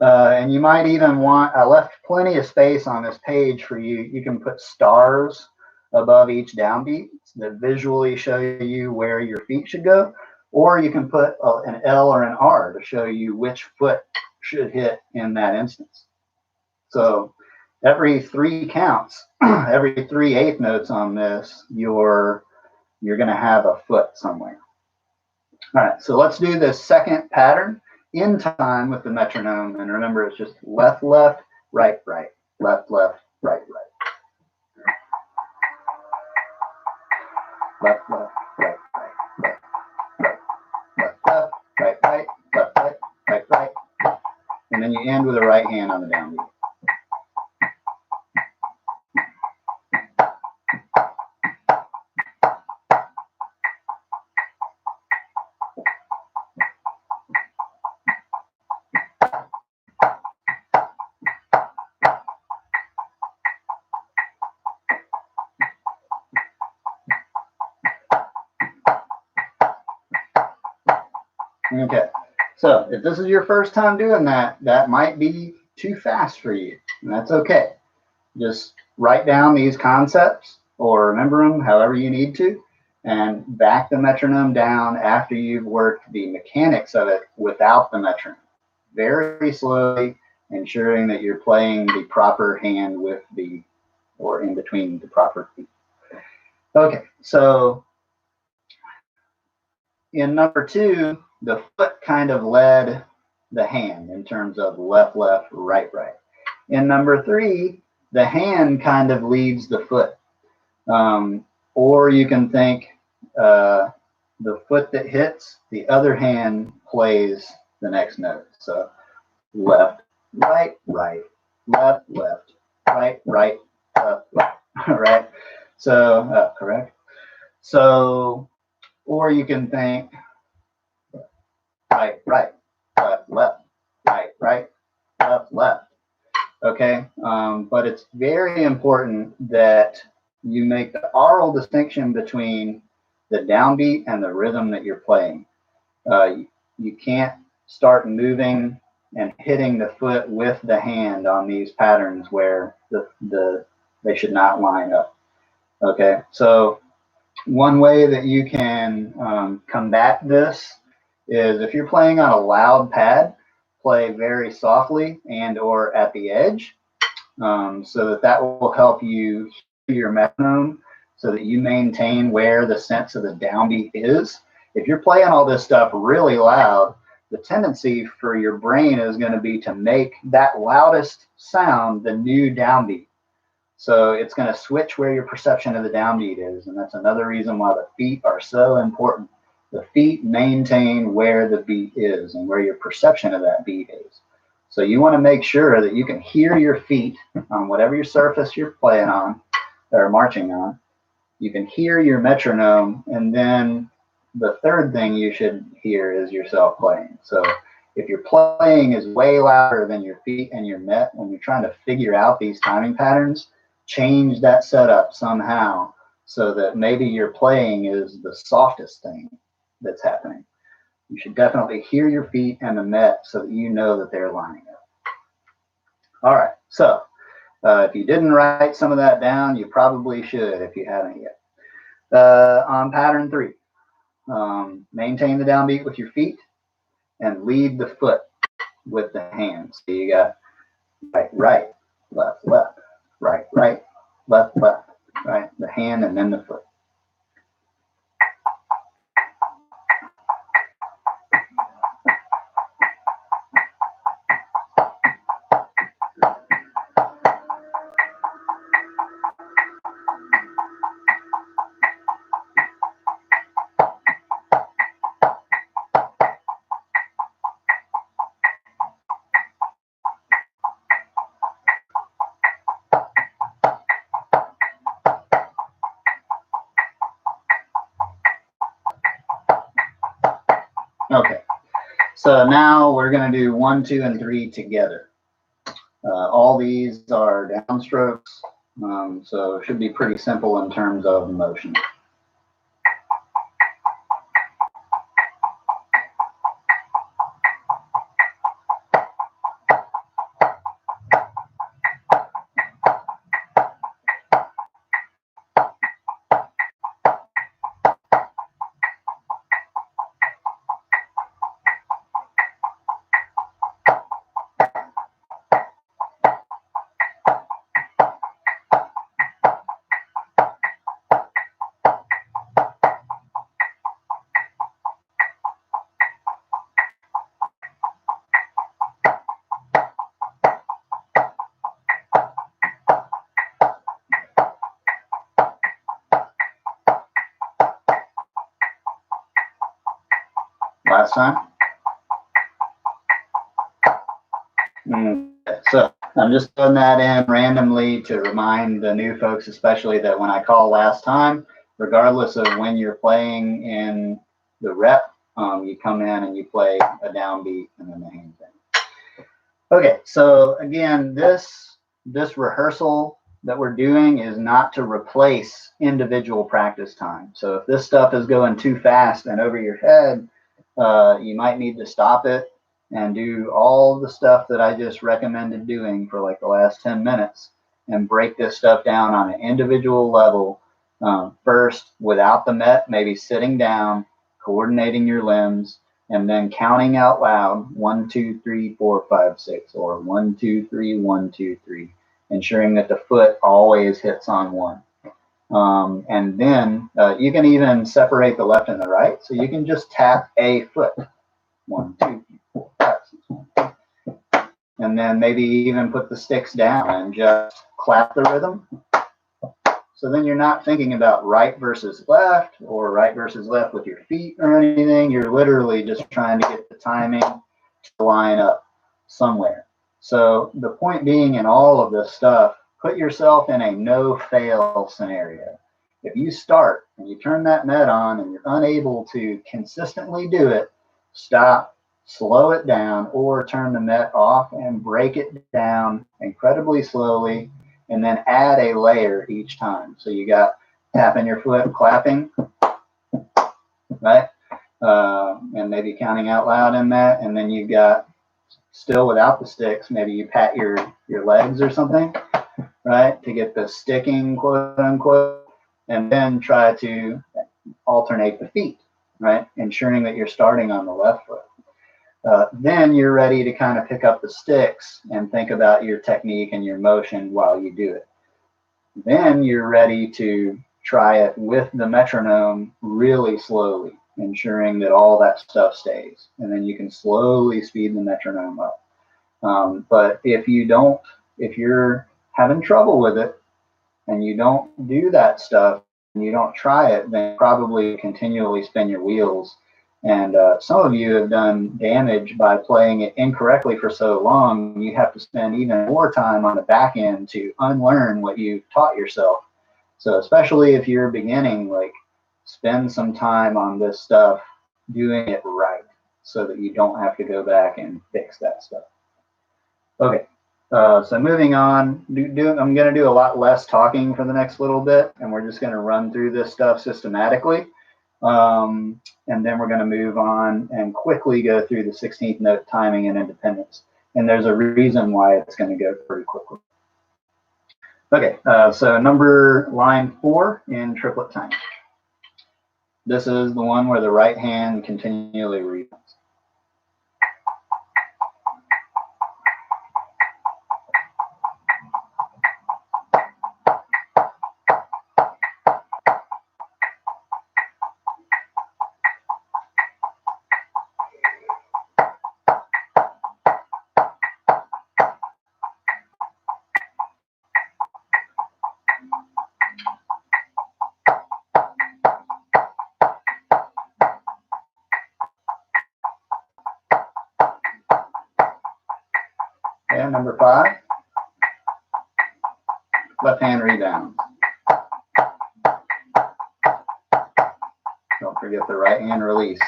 And you might even want, I left plenty of space on this page for you. You can put stars above each downbeat that visually show you where your feet should go. Or you can put an L or an R to show you which foot should hit in that instance. So every 3 counts, every 3 eighth notes on this, you're going to have a foot somewhere. All right, so let's do this second pattern in time with the metronome. And remember, it's just left, left, right, right, left, left, right, right. Left, left, right, right, left, right, left, left, right, right, left, right, right, right. And then you end with a right hand on the downbeat. Okay, so if this is your first time doing that, that might be too fast for you, and that's okay. Just write down these concepts or remember them however you need to, and back the metronome down after you've worked the mechanics of it without the metronome. Very slowly, ensuring that you're playing the proper hand with the, or in between the proper feet. Okay, so in number 2, the foot kind of led the hand in terms of left, left, right, right. In number 3, the hand kind of leads the foot. Or you can think the foot that hits, the other hand plays the next note. So left, right, right, left, left, right, right, left, left. All right. So, correct. So, or you can think right, right, left, left, right, right, left, left. Okay. But it's very important that you make the aural distinction between the downbeat and the rhythm that you're playing. You can't start moving and hitting the foot with the hand on these patterns where they should not line up. Okay, so one way that you can combat this is if you're playing on a loud pad, play very softly and or at the edge, so that will help you hear your metronome so that you maintain where the sense of the downbeat is. If you're playing all this stuff really loud, the tendency for your brain is going to be to make that loudest sound the new downbeat. So it's going to switch where your perception of the downbeat is, and that's another reason why the feet are so important. The feet maintain where the beat is and where your perception of that beat is. So you want to make sure that you can hear your feet on whatever your surface you're playing on or marching on. You can hear your metronome, and then the third thing you should hear is yourself playing. So if your playing is way louder than your feet and your met, when you're trying to figure out these timing patterns, change that setup somehow so that maybe your playing is the softest thing that's happening. You should definitely hear your feet and the met so that you know that they're lining up. All right, so if you didn't write some of that down, you probably should if you haven't yet. On pattern 3, maintain the downbeat with your feet and lead the foot with the hands. So you got right, right, left, left, right, right, left, left, right, the hand and then the foot. Okay, so now we're going to do 1, 2, and 3 together. All these are downstrokes, so it should be pretty simple in terms of motion. Last time. So I'm just putting that in randomly to remind the new folks, especially, that when I call last time, regardless of when you're playing in the rep, you come in and you play a downbeat and then the hand thing. Okay, so again, this rehearsal that we're doing is not to replace individual practice time. So if this stuff is going too fast and over your head, you might need to stop it and do all the stuff that I just recommended doing for like the last 10 minutes and break this stuff down on an individual level. First, without the met, maybe sitting down, coordinating your limbs, and then counting out loud 1, 2, 3, 4, 5, 6, or 1, 2, 3, 1, 2, 3, ensuring that the foot always hits on one. And then you can even separate the left and the right, so you can just tap a foot. 1, 2, 3, 4, 5, 6, 1. And then maybe even put the sticks down and just clap the rhythm. So then you're not thinking about right versus left or right versus left with your feet or anything. You're literally just trying to get the timing to line up somewhere. So the point being in all of this stuff, put yourself in a no-fail scenario. If you start and you turn that net on and you're unable to consistently do it, stop, slow it down, or turn the net off and break it down incredibly slowly, and then add a layer each time. So you got tapping your foot, clapping, right? And maybe counting out loud in that, and then you've got still without the sticks, maybe you pat your legs or something, right, to get the sticking, quote unquote, and then try to alternate the feet, right, ensuring that you're starting on the left foot. Then you're ready to kind of pick up the sticks and think about your technique and your motion while you do it. Then you're ready to try it with the metronome really slowly, ensuring that all that stuff stays. And then you can slowly speed the metronome up. But if you're having trouble with it and you don't do that stuff and you don't try it, then probably continually spin your wheels. And some of you have done damage by playing it incorrectly for so long, you have to spend even more time on the back end to unlearn what you've taught yourself. So especially if you're beginning, like, spend some time on this stuff doing it right so that you don't have to go back and fix that stuff. Okay, so moving on, I'm going to do a lot less talking for the next little bit, and we're just going to run through this stuff systematically. And then we're going to move on and quickly go through the 16th note timing and independence. And there's a reason why it's going to go pretty quickly. Okay, so line 4 in triplet timing. This is the one where the right hand continually rebounds. And number 5, left hand rebound. Don't forget the right hand release.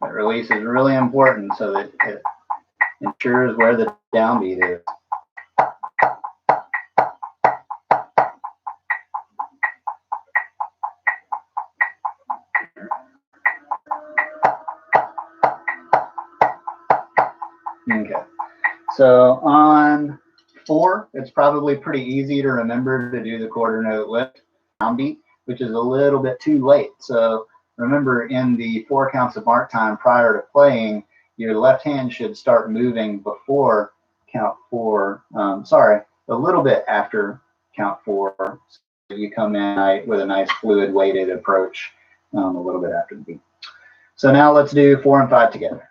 That release is really important so that it ensures where the downbeat is. Okay, so on 4, it's probably pretty easy to remember to do the quarter note lift downbeat, which is a little bit too late. So remember, in the 4 counts of mark time prior to playing, your left hand should start moving before count 4. Sorry, a little bit after count 4. So you come in with a nice fluid weighted approach a little bit after the beat. So now let's do 4 and 5 together.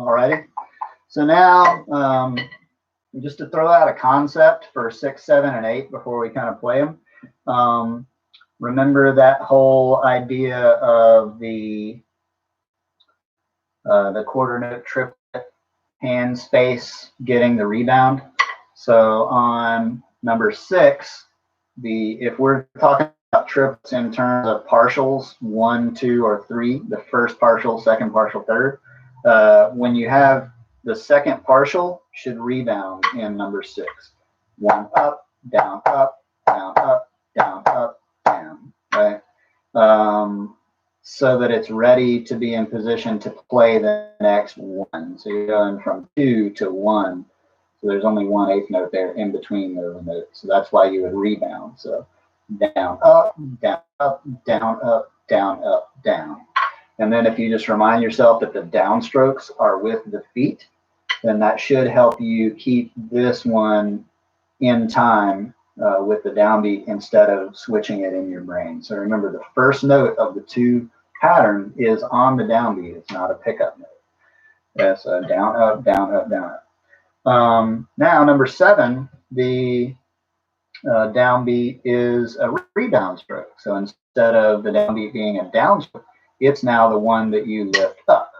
Alrighty. So now, just to throw out a concept for 6, 7, and 8 before we kind of play them. Remember that whole idea of the quarter note triplet hand space getting the rebound. So on number 6, if we're talking about triplets in terms of partials, 1, 2, or 3, the first partial, second partial, third, when you have the second partial should rebound in number 6. 1 up, down, up, down, up, down, up, down, right? So that it's ready to be in position to play the next 1. So you're going from 2 to 1. So there's only 1/8 note there in between those notes. So that's why you would rebound. So down, up, down, up, down, up, down, up, down. And then if you just remind yourself that the downstrokes are with the feet, then that should help you keep this one in time with the downbeat instead of switching it in your brain. So remember, the first note of the 2 pattern is on the downbeat. It's not a pickup note. That's a down, up, down, up, down, up. Now, number 7, the downbeat is a rebound stroke. So instead of the downbeat being a downstroke, it's now the one that you lift up.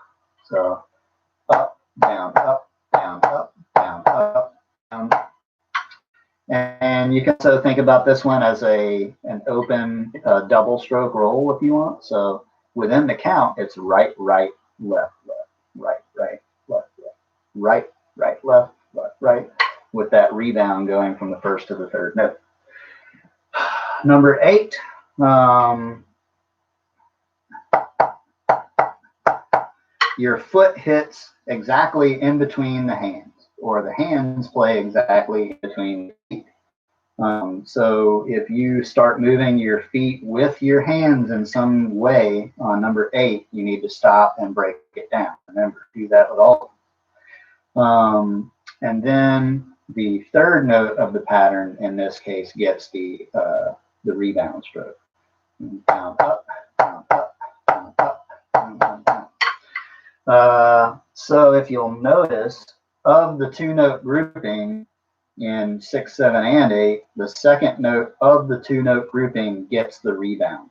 So up, down, up, down, up, down, up, down. And you can also think about this one as an open double stroke roll if you want. So within the count, it's right, right, left, left, right, right, left, left, right, right, left, left, right, with that rebound going from the first to the third note. Number 8, your foot hits exactly in between the hands, or the hands play exactly in between the feet. So if you start moving your feet with your hands in some way on number 8, you need to stop and break it down. Remember, do that with all of them. And then the third note of the pattern in this case gets the rebound stroke. Down, up, down, up, down, up, down, down, down. So if you'll notice, of the 2-note grouping in 6, 7, and 8, the second note of the 2-note grouping gets the rebound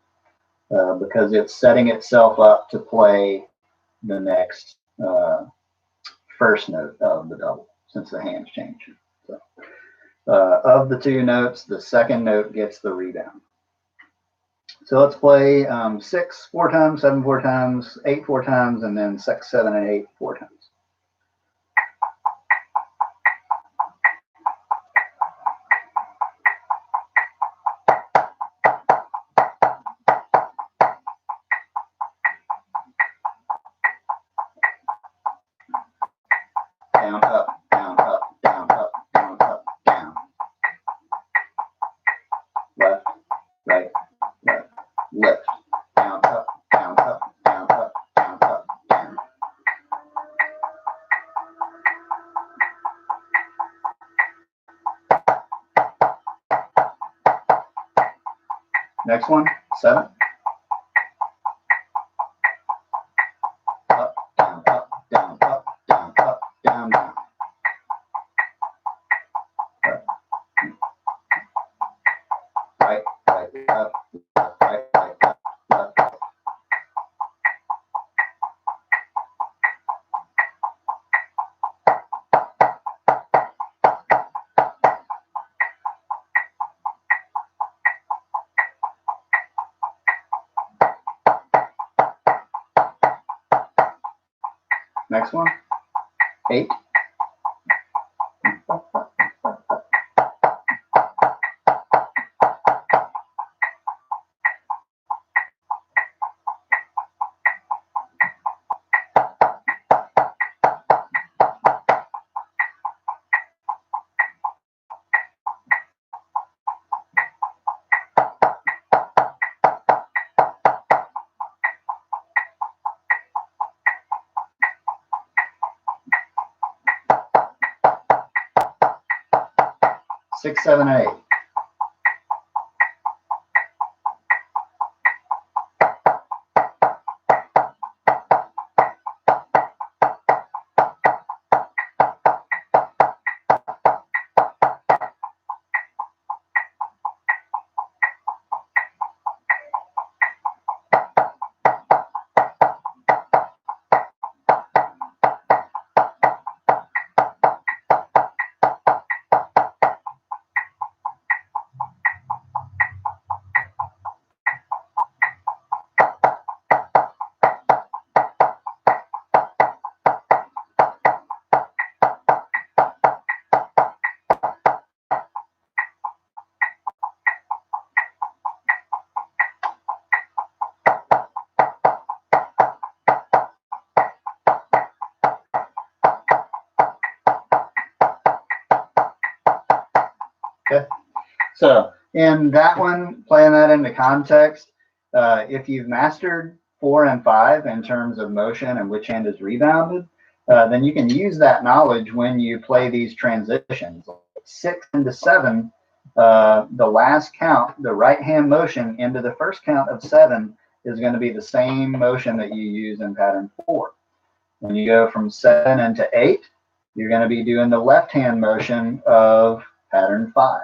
because it's setting itself up to play the next first note of the double, since the hands change. So, of the 2 notes, the second note gets the rebound. So let's play 6 4 times, 7 4 times, 8 4 times, and then 6, 7, and 8 4 times. Down, up, down, up, down, up, down, up, down. Left, right, left, lift. Down, up, down, up, down, up, down, up, down. Next one, 7. Up, down, up, down, up, down, up, down, down. Right, right, left, left, right, right, left, left, left. Next one, 8. Six, 7, and 8. So in that one, playing that into context, if you've mastered 4 and 5 in terms of motion and which hand is rebounded, then you can use that knowledge when you play these transitions. 6 into 7, the last count, the right hand motion into the first count of 7 is going to be the same motion that you use in pattern 4. When you go from 7 into 8, you're going to be doing the left hand motion of pattern 5,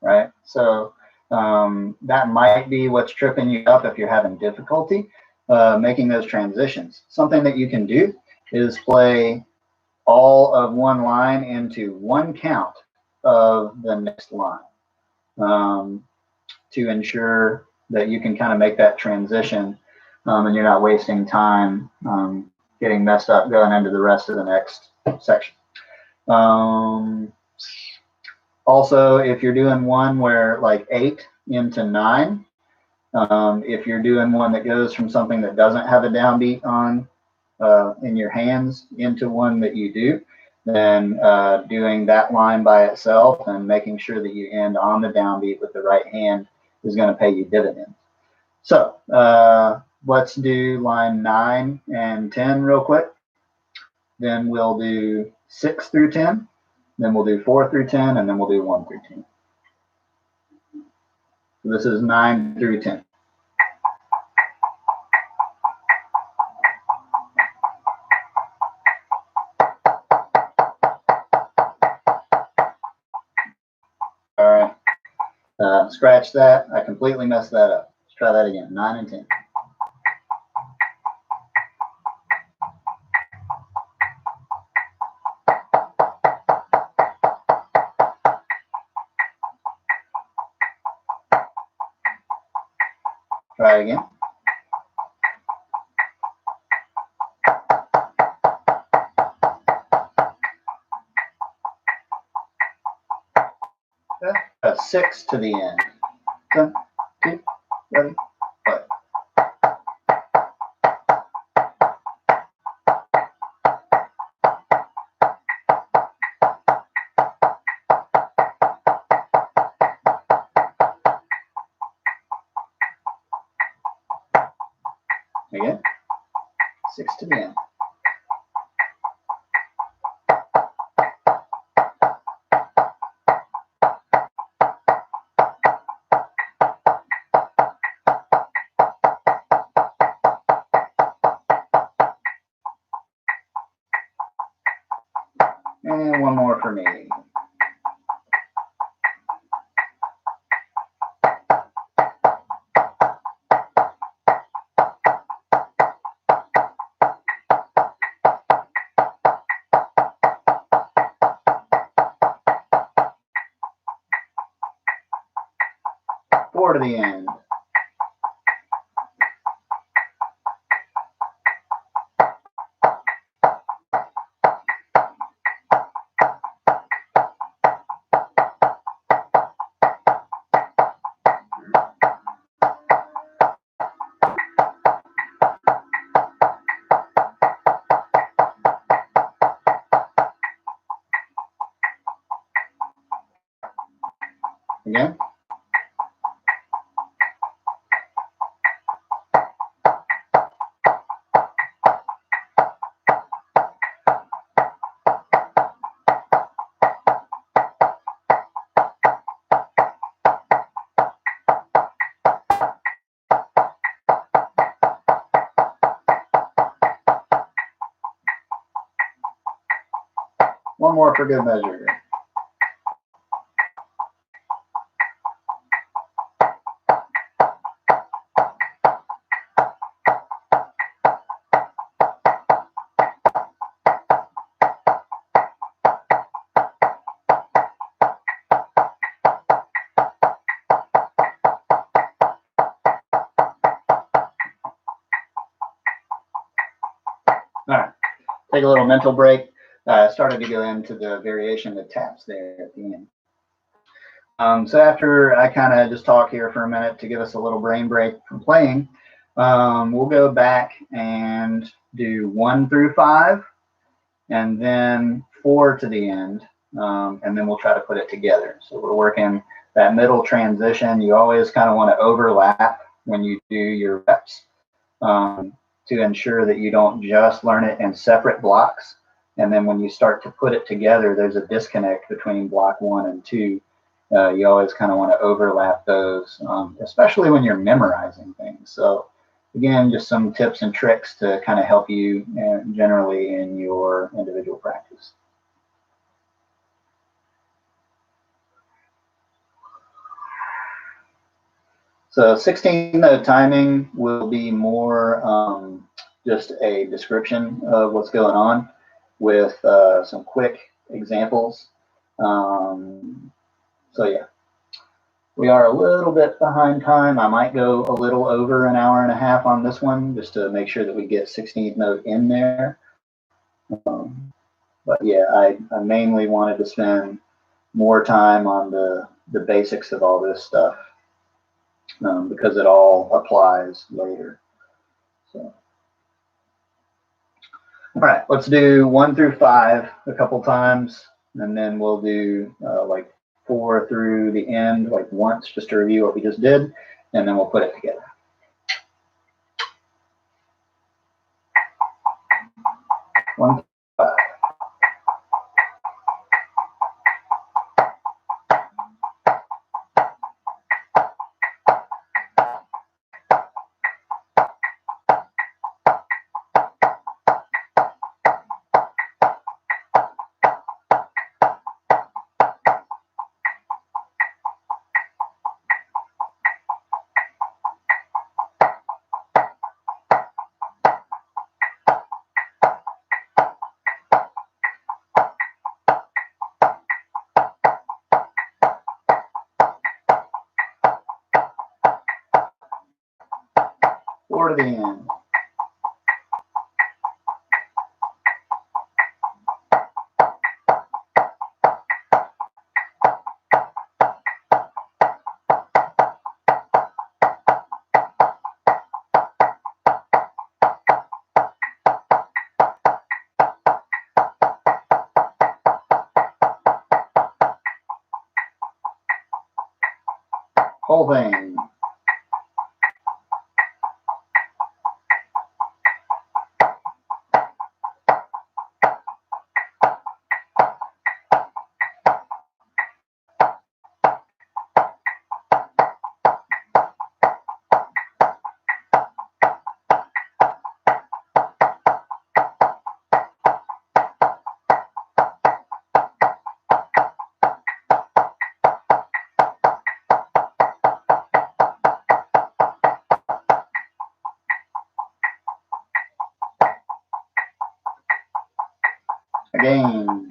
right? So that might be what's tripping you up if you're having difficulty making those transitions. Something that you can do is play all of one line into one count of the next line to ensure that you can kind of make that transition and you're not wasting time getting messed up going into the rest of the next section. Also, if you're doing one where like 8 into 9, if you're doing one that goes from something that doesn't have a downbeat on in your hands into one that you do, then doing that line by itself and making sure that you end on the downbeat with the right hand is going to pay you dividends. So let's do line 9 and 10 real quick. Then we'll do 6 through 10. Then we'll do 4 through 10, and then we'll do 1 through 10. So this is 9 through 10. All right. Scratch that. I completely messed that up. Let's try that again. 9 and 10. Try it again. Okay. 6 to the end. 1, 2, ready, play. Again. 6 to the end. And one more for me. To the end. Again. One more for good measure. All right, take a little mental break. Started to go into the variation of taps there at the end. So after I kind of just talk here for a minute to give us a little brain break from playing, we'll go back and do 1 through 5, and then 4 to the end, and then we'll try to put it together. So we're working that middle transition, you always kind of want to overlap when you do your reps to ensure that you don't just learn it in separate blocks. And then when you start to put it together, there's a disconnect between block 1 and 2. You always kind of want to overlap those, especially when you're memorizing things. So again, just some tips and tricks to kind of help you generally in your individual practice. So 16-note timing will be more just a description of what's going on with some quick examples. So yeah, we are a little bit behind time. I might go a little over an hour and a half on this one just to make sure that we get 16th note in there. But yeah, I mainly wanted to spend more time on the basics of all this stuff because it all applies later. So, all right, let's do 1 through 5 a couple times, and then we'll do like 4 through the end, like once, just to review what we just did, and then we'll put it together. 1 through 5. To the end. Whole thing. Again.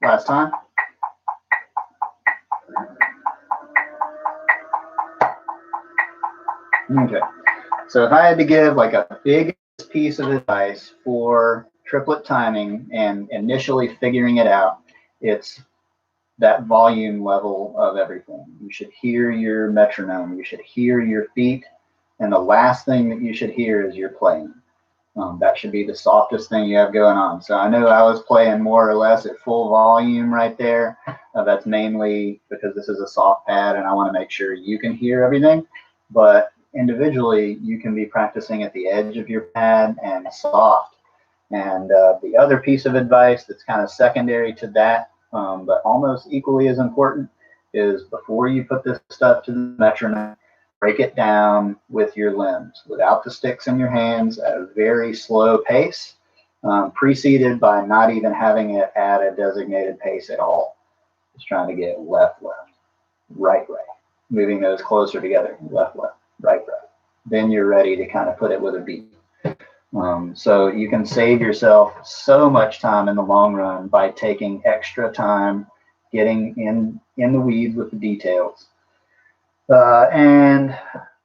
Last time. Okay. So if I had to give like a big piece of advice for triplet timing and initially figuring it out, it's that volume level of everything. You should hear your metronome. You should hear your feet. And the last thing that you should hear is your playing. That should be the softest thing you have going on. So I know I was playing more or less at full volume right there. That's mainly because this is a soft pad and I want to make sure you can hear everything. But individually, you can be practicing at the edge of your pad and soft. And the other piece of advice that's kind of secondary to that, but almost equally as important, is before you put this stuff to the metronome, break it down with your limbs, without the sticks in your hands, at a very slow pace, preceded by not even having it at a designated pace at all. Just trying to get left, left, right, right, moving those closer together, left, left, right, right. Then you're ready to kind of put it with a beat. So you can save yourself so much time in the long run by taking extra time getting in the weeds with the details. And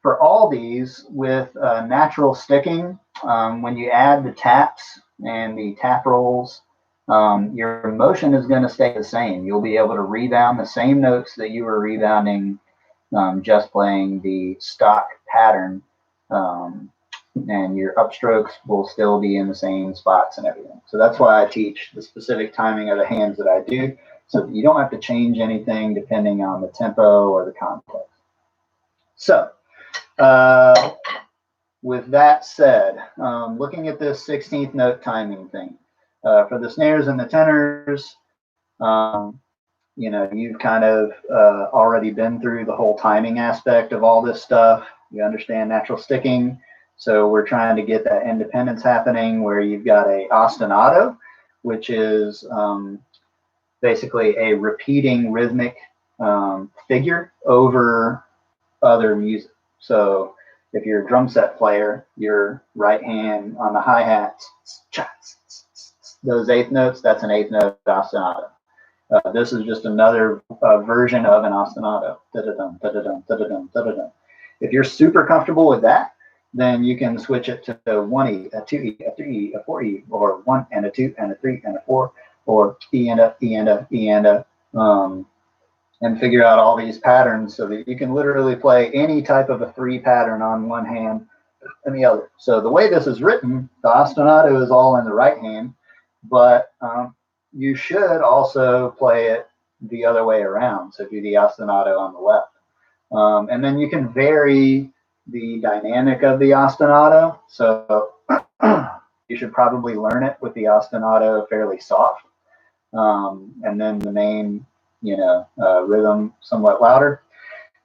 for all these, with natural sticking, when you add the taps and the tap rolls, your motion is going to stay the same. You'll be able to rebound the same notes that you were rebounding just playing the stock pattern, and your upstrokes will still be in the same spots and everything. So that's why I teach the specific timing of the hands that I do, so that you don't have to change anything depending on the tempo or the context. So with that said, looking at this 16th note timing thing, for the snares and the tenors, you know, you've kind of already been through the whole timing aspect of all this stuff. You understand natural sticking. So we're trying to get that independence happening where you've got a ostinato, which is basically a repeating rhythmic figure over other music. So if you're a drum set player, your right hand on the hi-hat, those eighth notes, that's an eighth note ostinato. This is just another version of an ostinato. Da-da-dum, da-da-dum, da-da-dum, da-da-dum. If you're super comfortable with that, then you can switch it to a 1E, a 2E, a 3E, a 4E, or 1 and a 2 and a 3 and a 4, or E and a, E and a, E and a, and figure out all these patterns so that you can literally play any type of a 3 pattern on one hand and the other. So the way this is written, the ostinato is all in the right hand, but you should also play it the other way around. So do the ostinato on the left. And then you can vary the dynamic of the ostinato. So you should probably learn it with the ostinato fairly soft. And then the main, you know, rhythm somewhat louder.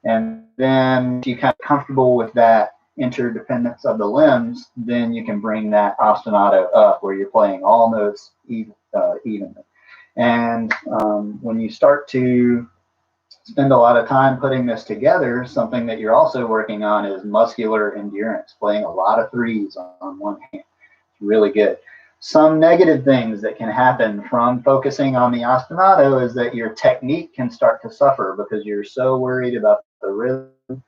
And then if you're kind of comfortable with that interdependence of the limbs, then you can bring that ostinato up where you're playing all notes evenly. And when you start to spend a lot of time putting this together, something that you're also working on is muscular endurance, playing a lot of 3s on one hand. It's really good. Some negative things that can happen from focusing on the ostinato is that your technique can start to suffer because you're so worried about the rhythm,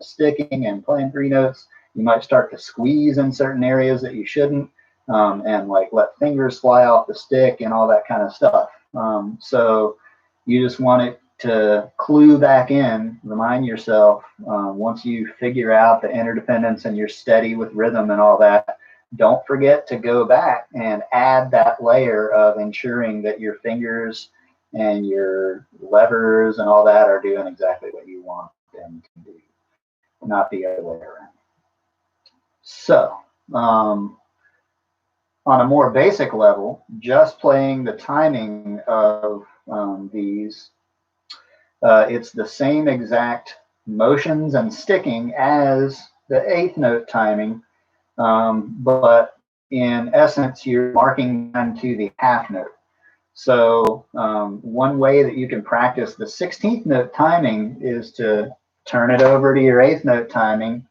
sticking and playing 3 notes. You might start to squeeze in certain areas that you shouldn't, and like let fingers fly off the stick and all that kind of stuff. So you just want it to clue back in, remind yourself, once you figure out the interdependence and you're steady with rhythm and all that, don't forget to go back and add that layer of ensuring that your fingers and your levers and all that are doing exactly what you want them to do, not the other way around. So on a more basic level, just playing the timing of these, it's the same exact motions and sticking as the 8th note timing, but in essence, you're marking them to the half note. So one way that you can practice the 16th note timing is to turn it over to your 8th note timing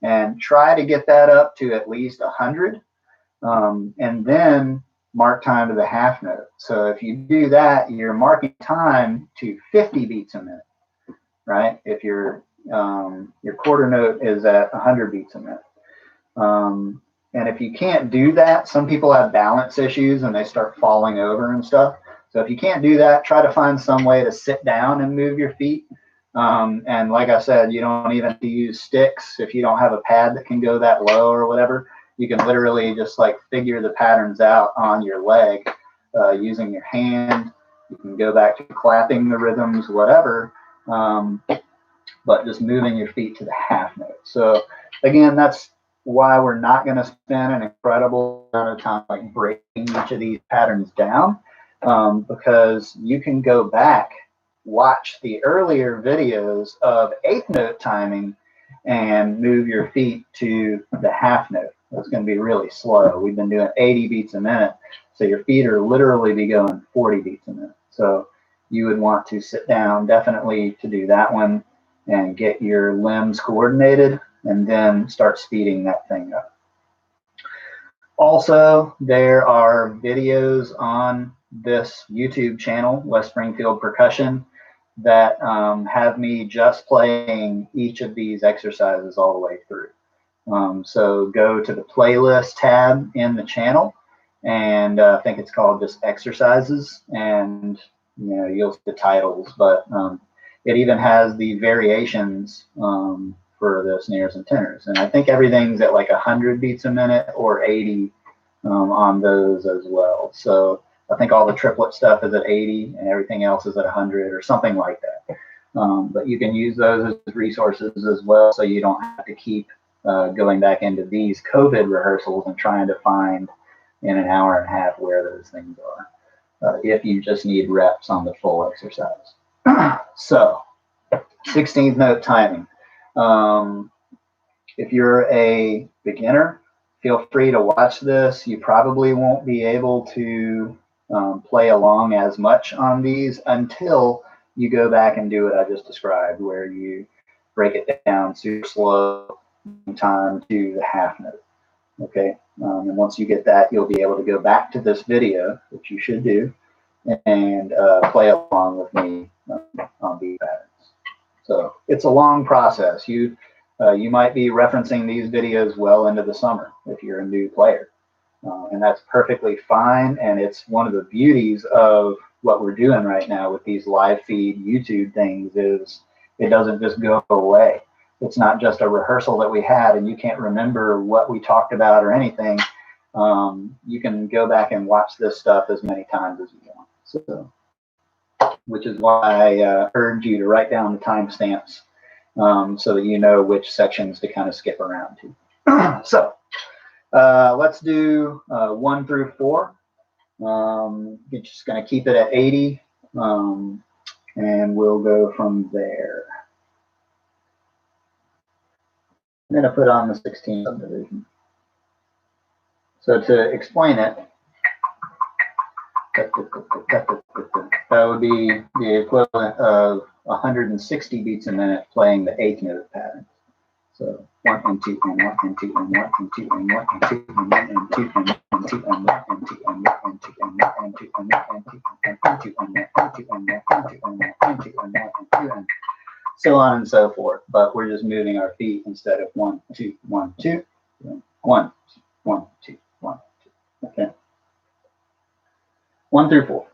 and try to get that up to at least 100, and then mark time to the half note. So if you do that, you're marking time to 50 beats a minute, right? If your quarter note is at 100 beats a minute. And if you can't do that, some people have balance issues and they start falling over and stuff. So if you can't do that, try to find some way to sit down and move your feet. And like I said, you don't even have to use sticks. If you don't have a pad that can go that low or whatever, you can literally just like figure the patterns out on your leg using your hand. You can go back to clapping the rhythms, whatever, but just moving your feet to the half note. So again, that's why we're not going to spend an incredible amount of time like breaking each of these patterns down, because you can go back, watch the earlier videos of 8th note timing and move your feet to the half note. It's going to be really slow. We've been doing 80 beats a minute, so your feet are literally be going 40 beats a minute. So you would want to sit down definitely to do that one and get your limbs coordinated and then start speeding that thing up. Also, there are videos on this YouTube channel, West Springfield Percussion, that have me just playing each of these exercises all the way through. So go to the playlist tab in the channel, and I think it's called just exercises, and you'll see the titles, but it even has the variations for the snares and tenors, and I think everything's at like 100 beats a minute or 80 on those as well. So I think all the triplet stuff is at 80 and everything else is at 100 or something like that. But you can use those as resources as well, so you don't have to keep going back into these COVID rehearsals and trying to find in an hour and a half where those things are, if you just need reps on the full exercise. So 16th note timing. If you're a beginner, feel free to watch this. You probably won't be able to play along as much on these until you go back and do what I just described, where you break it down super slow time to the half note. Okay, and once you get that, you'll be able to go back to this video, which you should do, and play along with me on beat patterns. So it's a long process. You might be referencing these videos well into the summer if you're a new player, and that's perfectly fine. And it's one of the beauties of what we're doing right now with these live feed YouTube things is it doesn't just go away. It's not just a rehearsal that we had and you can't remember what we talked about or anything. You can go back and watch this stuff as many times as you want. So, which is why I urge you to write down the timestamps so that you know which sections to kind of skip around to. So let's do 1 through 4. You're just going to keep it at 80, and we'll go from there. I'm going to put on the 16th subdivision. So to explain it, that would be the equivalent of 160 beats a minute playing the 8th note pattern. So 1 and 2 and 1 and 2 and 1 and 2 and 1 and 2 and 1 and 2 and 1 and 2 and 1 and 2 and 1 and 2 and 1 and 2 and 1 and 2 and 2 and 1 and 2 and 1 and 2 and 1 and 2 and 1 and 2 and 2 and so on and so forth. But we're just moving our feet instead of 1 2 1 2 1 1 2 1 2. Okay. 1 through 4.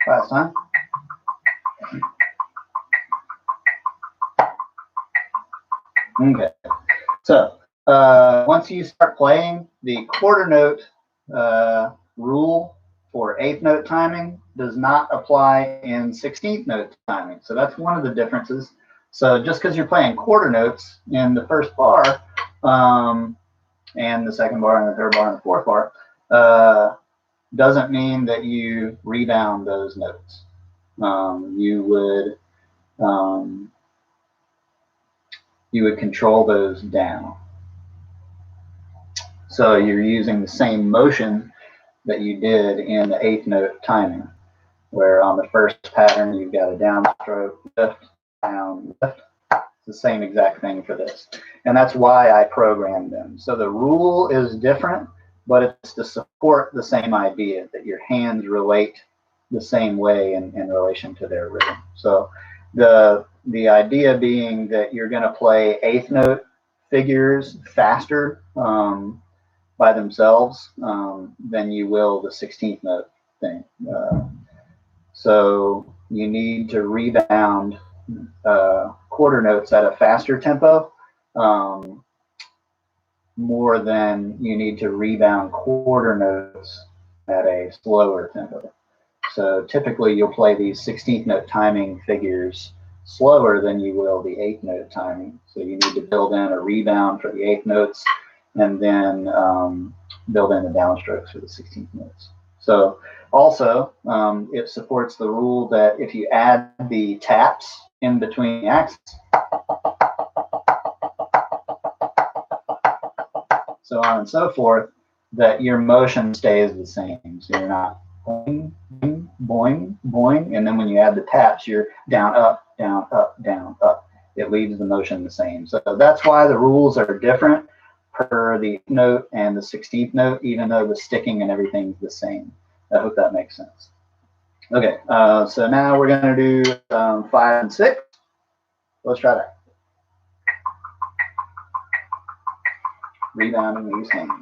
Last time. Okay, so once you start playing, the quarter note rule for 8th note timing does not apply in 16th note timing. So that's one of the differences. So just because you're playing quarter notes in the first bar and the second bar and the third bar and the fourth bar, doesn't mean that you rebound those notes. You would control those down. So you're using the same motion that you did in the 8th note timing, where on the first pattern you've got a downstroke, lift, down, lift. It's the same exact thing for this. And that's why I programmed them. So the rule is different, but it's to support the same idea that your hands relate the same way in relation to their rhythm. So the idea being that you're going to play eighth note figures faster by themselves than you will the 16th note thing. So you need to rebound quarter notes at a faster tempo more than you need to rebound quarter notes at a slower tempo. So typically you'll play these 16th note timing figures slower than you will the 8th note timing. So you need to build in a rebound for the 8th notes and then build in the downstrokes for the 16th notes. So also it supports the rule that if you add the taps in between the acts, so on and so forth, that your motion stays the same. So you're not boing, boing, boing, boing, and then when you add the taps, you're down, up, down, up, down, up. It leaves the motion the same. So that's why the rules are different per the note and the 16th note, even though the sticking and everything's the same. I hope that makes sense. Okay, so now we're going to do 5 and 6. Let's try that. Rebounding these hands.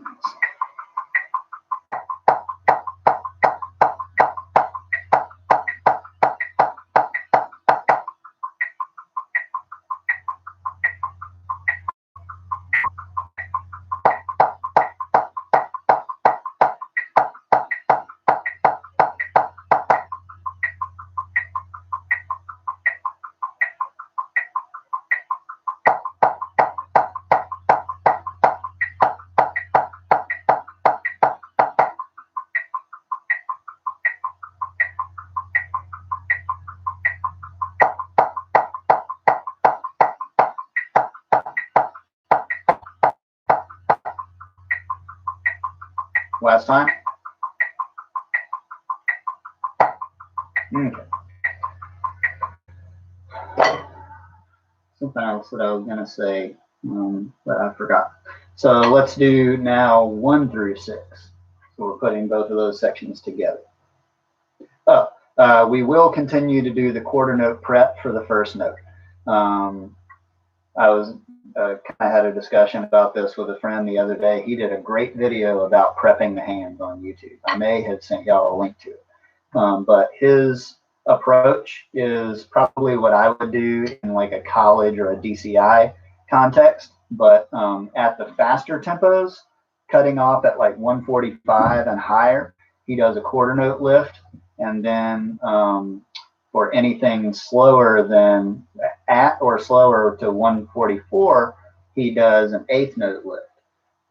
Last time. Okay. Something else that I was going to say, but I forgot. So let's do now 1 through 6. So we're putting both of those sections together. We will continue to do the quarter note prep for the first note. I was kind of had a discussion about this with a friend the other day. He did a great video about prepping the hands on YouTube. I may have sent y'all a link to it. But his approach is probably what I would do in like a college or a DCI context, but at the faster tempos, cutting off at like 145 and higher, he does a quarter note lift, and then for anything slower than at or slower to 144, he does an eighth note lift.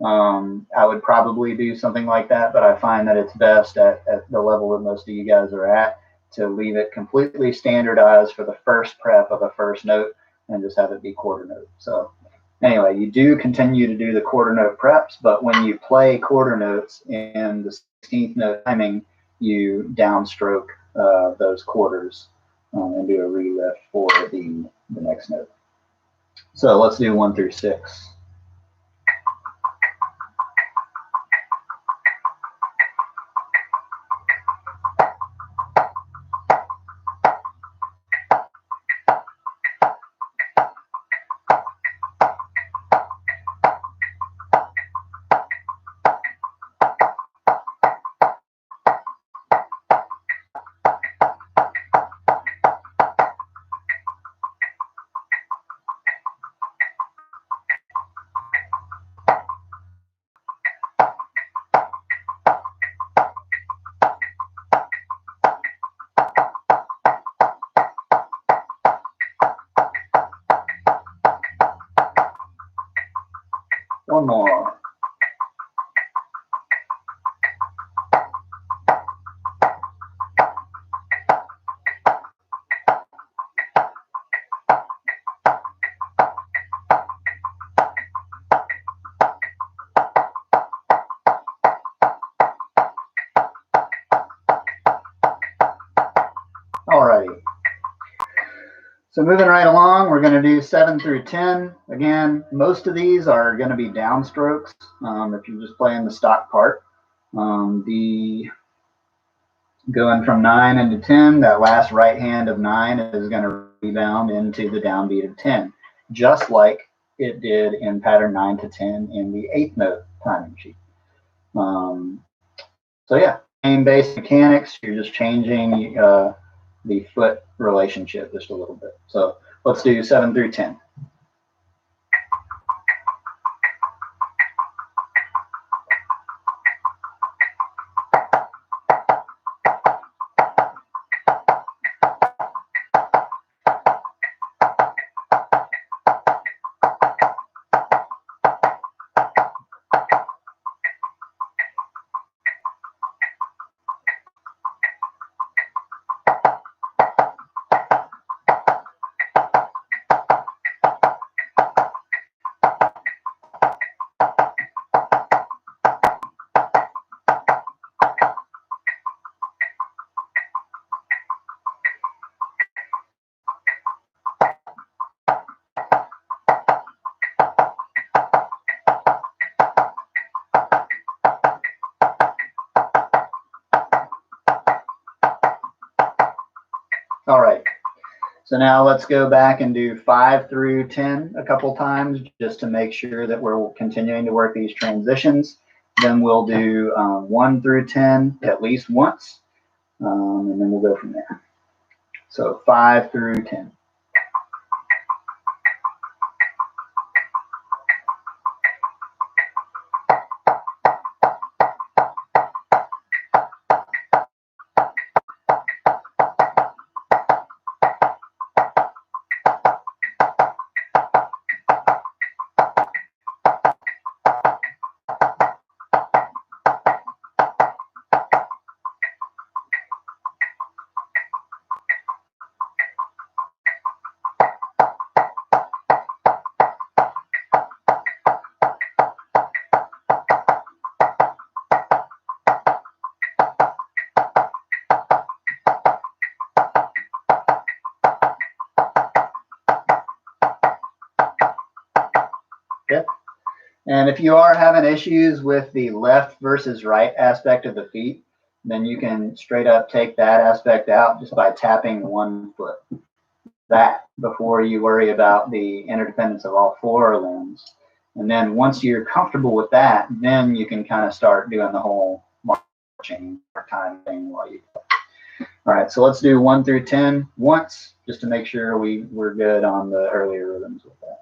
I would probably do something like that, but I find that it's best at the level that most of you guys are at to leave it completely standardized for the first prep of a first note and just have it be quarter note. So anyway, you do continue to do the quarter note preps, but when you play quarter notes in the 16th note timing, you downstroke those quarters and do a relift for the next note. So let's do 1 through 6. One more. Alrighty. So moving right along, we're going to do 7 through 10. Again, most of these are going to be downstrokes if you're just playing the stock part. The Going from 9 into 10, that last right hand of 9 is going to rebound into the downbeat of 10, just like it did in pattern 9 to 10 in the 8th note timing sheet. So yeah, same basic mechanics. You're just changing the foot relationship just a little bit. So let's do 7 through 10. All right. So now let's go back and do 5 through 10 a couple times just to make sure that we're continuing to work these transitions. Then we'll do 1 through 10 at least once, and then we'll go from there. So 5 through 10. Okay. And if you are having issues with the left versus right aspect of the feet, then you can straight up take that aspect out just by tapping one foot. That before you worry about the interdependence of all four limbs. And then once you're comfortable with that, then you can kind of start doing the whole marching time thing while you play. All right, so let's do 1 through 10 once, just to make sure we're good on the earlier rhythms with that.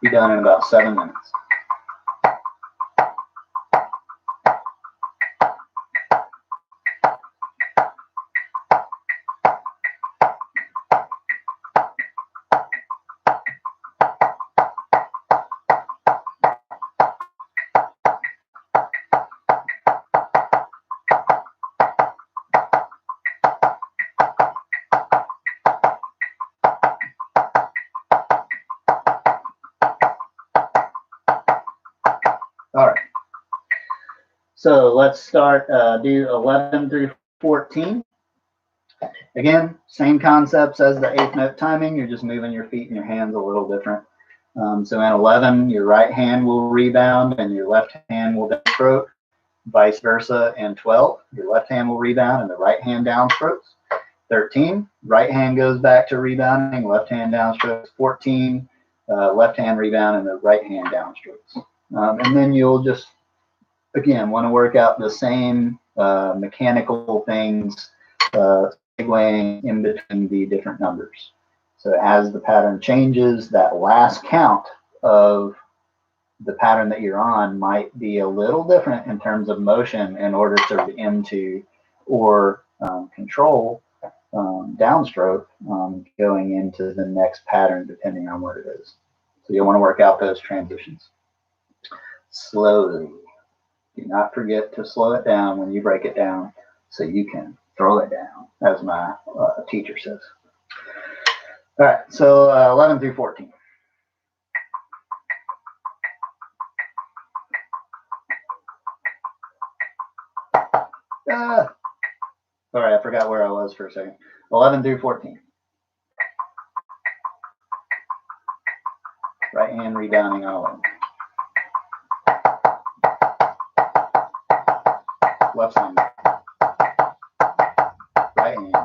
Be done in about 7 minutes. All right. So let's start, do 11 through 14. Again, same concepts as the 8th note timing. You're just moving your feet and your hands a little different. So in 11, your right hand will rebound and your left hand will downstroke. Vice versa in 12, your left hand will rebound and the right hand downstrokes. 13, right hand goes back to rebounding, left hand downstrokes. 14, left hand rebound and the right hand downstrokes. And then you'll just, again, want to work out the same mechanical things, segueing in between the different numbers. So as the pattern changes, that last count of the pattern that you're on might be a little different in terms of motion in order to read into or control downstroke going into the next pattern depending on what it is. So you'll want to work out those transitions slowly. Do not forget to slow it down when you break it down so you can throw it down, as my teacher says. All right, so 11 through 14. Sorry, I forgot where I was for a second. 11 through 14. Right hand rebounding on 11. left hand, right hand,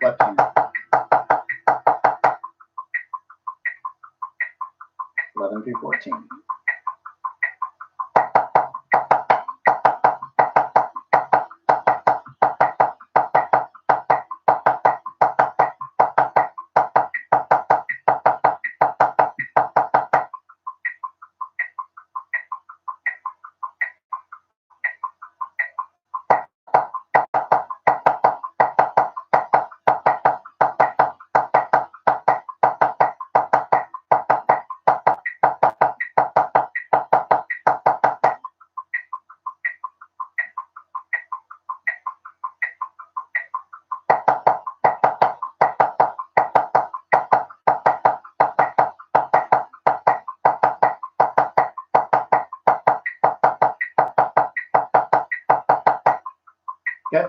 left hand, 11 through 14. Okay.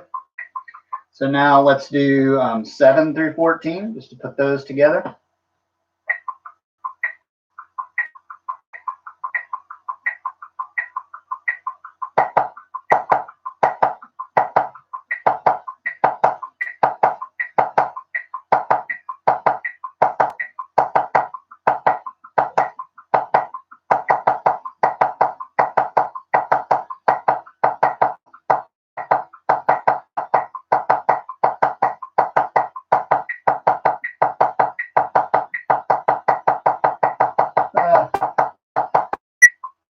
So now let's do 7 through 14, just to put those together.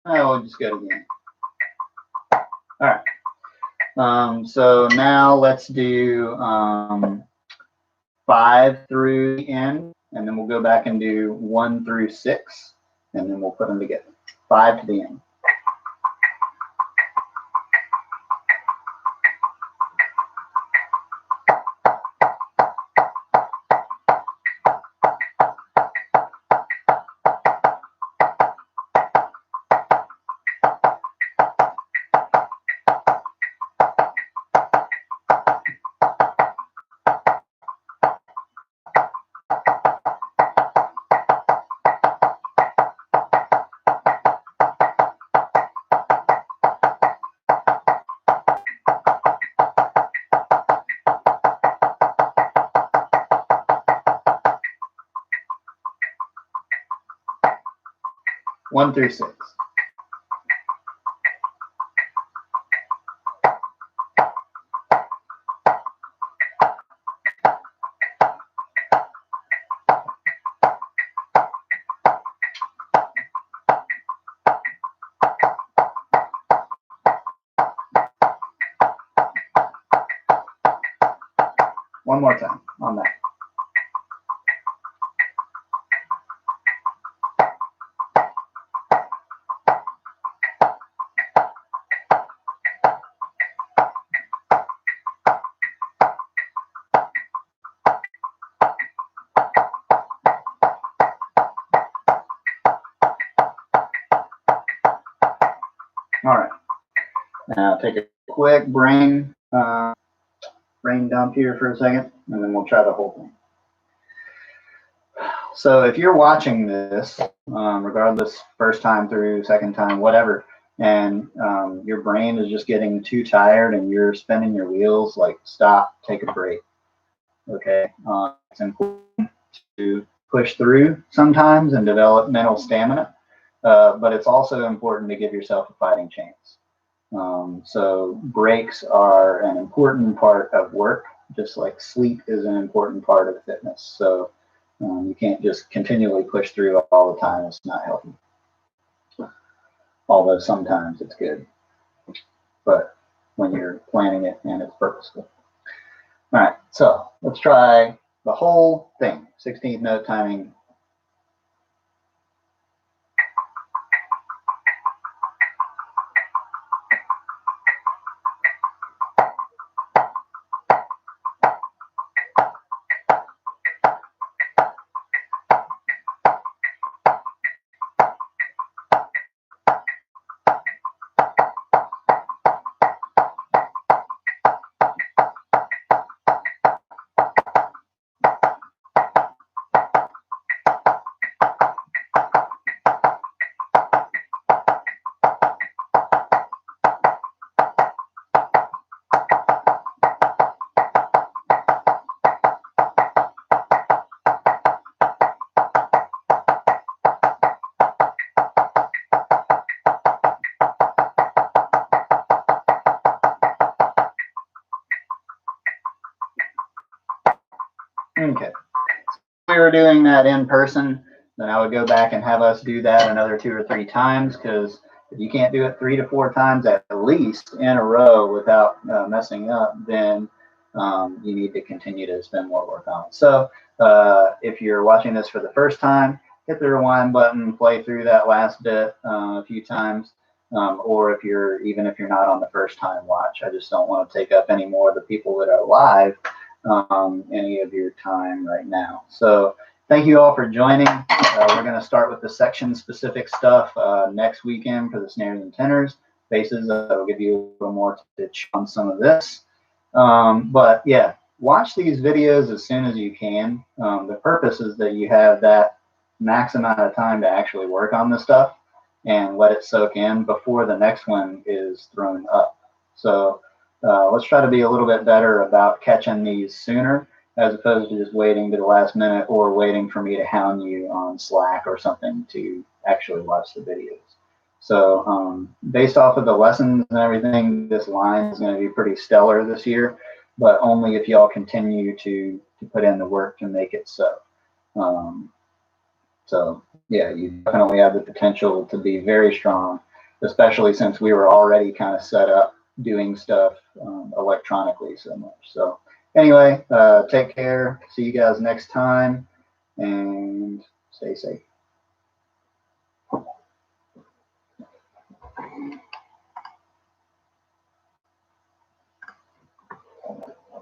We'll just go again. All right. So now let's do 5 through the end, and then we'll go back and do 1 through 6, and then we'll put them together. 5 to the end. One through 6. One more time on that. All right. Now take a quick brain dump here for a second, and then we'll try the whole thing. So if you're watching this, regardless, first time through, second time, whatever, and your brain is just getting too tired and you're spinning your wheels, like stop, take a break. Okay, it's important to push through sometimes and develop mental stamina, but it's also important to give yourself a fighting chance. So breaks are an important part of work, just like sleep is an important part of fitness. So you can't just continually push through all the time. It's not healthy. Although sometimes it's good, but when you're planning it and it's purposeful. All right, so let's try the whole thing. 16th note timing. Okay. If we were doing that in person, then I would go back and have us do that another 2 or 3 times, because if you can't do it 3 to 4 times at least in a row without messing up, then you need to continue to spend more work on it. So if you're watching this for the first time, hit the rewind button, play through that last bit a few times. Or if you're not on the first time watch, I just don't want to take up any more of the people that are live any of your time right now. So thank you all for joining. We're going to start with the section specific stuff next weekend for the snares and tenors. Basses, I'll give you a little more to chew on some of this. But yeah, watch these videos as soon as you can. The purpose is that you have that max amount of time to actually work on this stuff and let it soak in before the next one is thrown up. So let's try to be a little bit better about catching these sooner, as opposed to just waiting to the last minute or waiting for me to hound you on Slack or something to actually watch the videos. So based off of the lessons and everything, this line is going to be pretty stellar this year, but only if y'all continue to put in the work to make it so. So yeah, you definitely have the potential to be very strong, especially since we were already kind of set up doing stuff electronically so much. So anyway, take care. See you guys next time, and stay safe.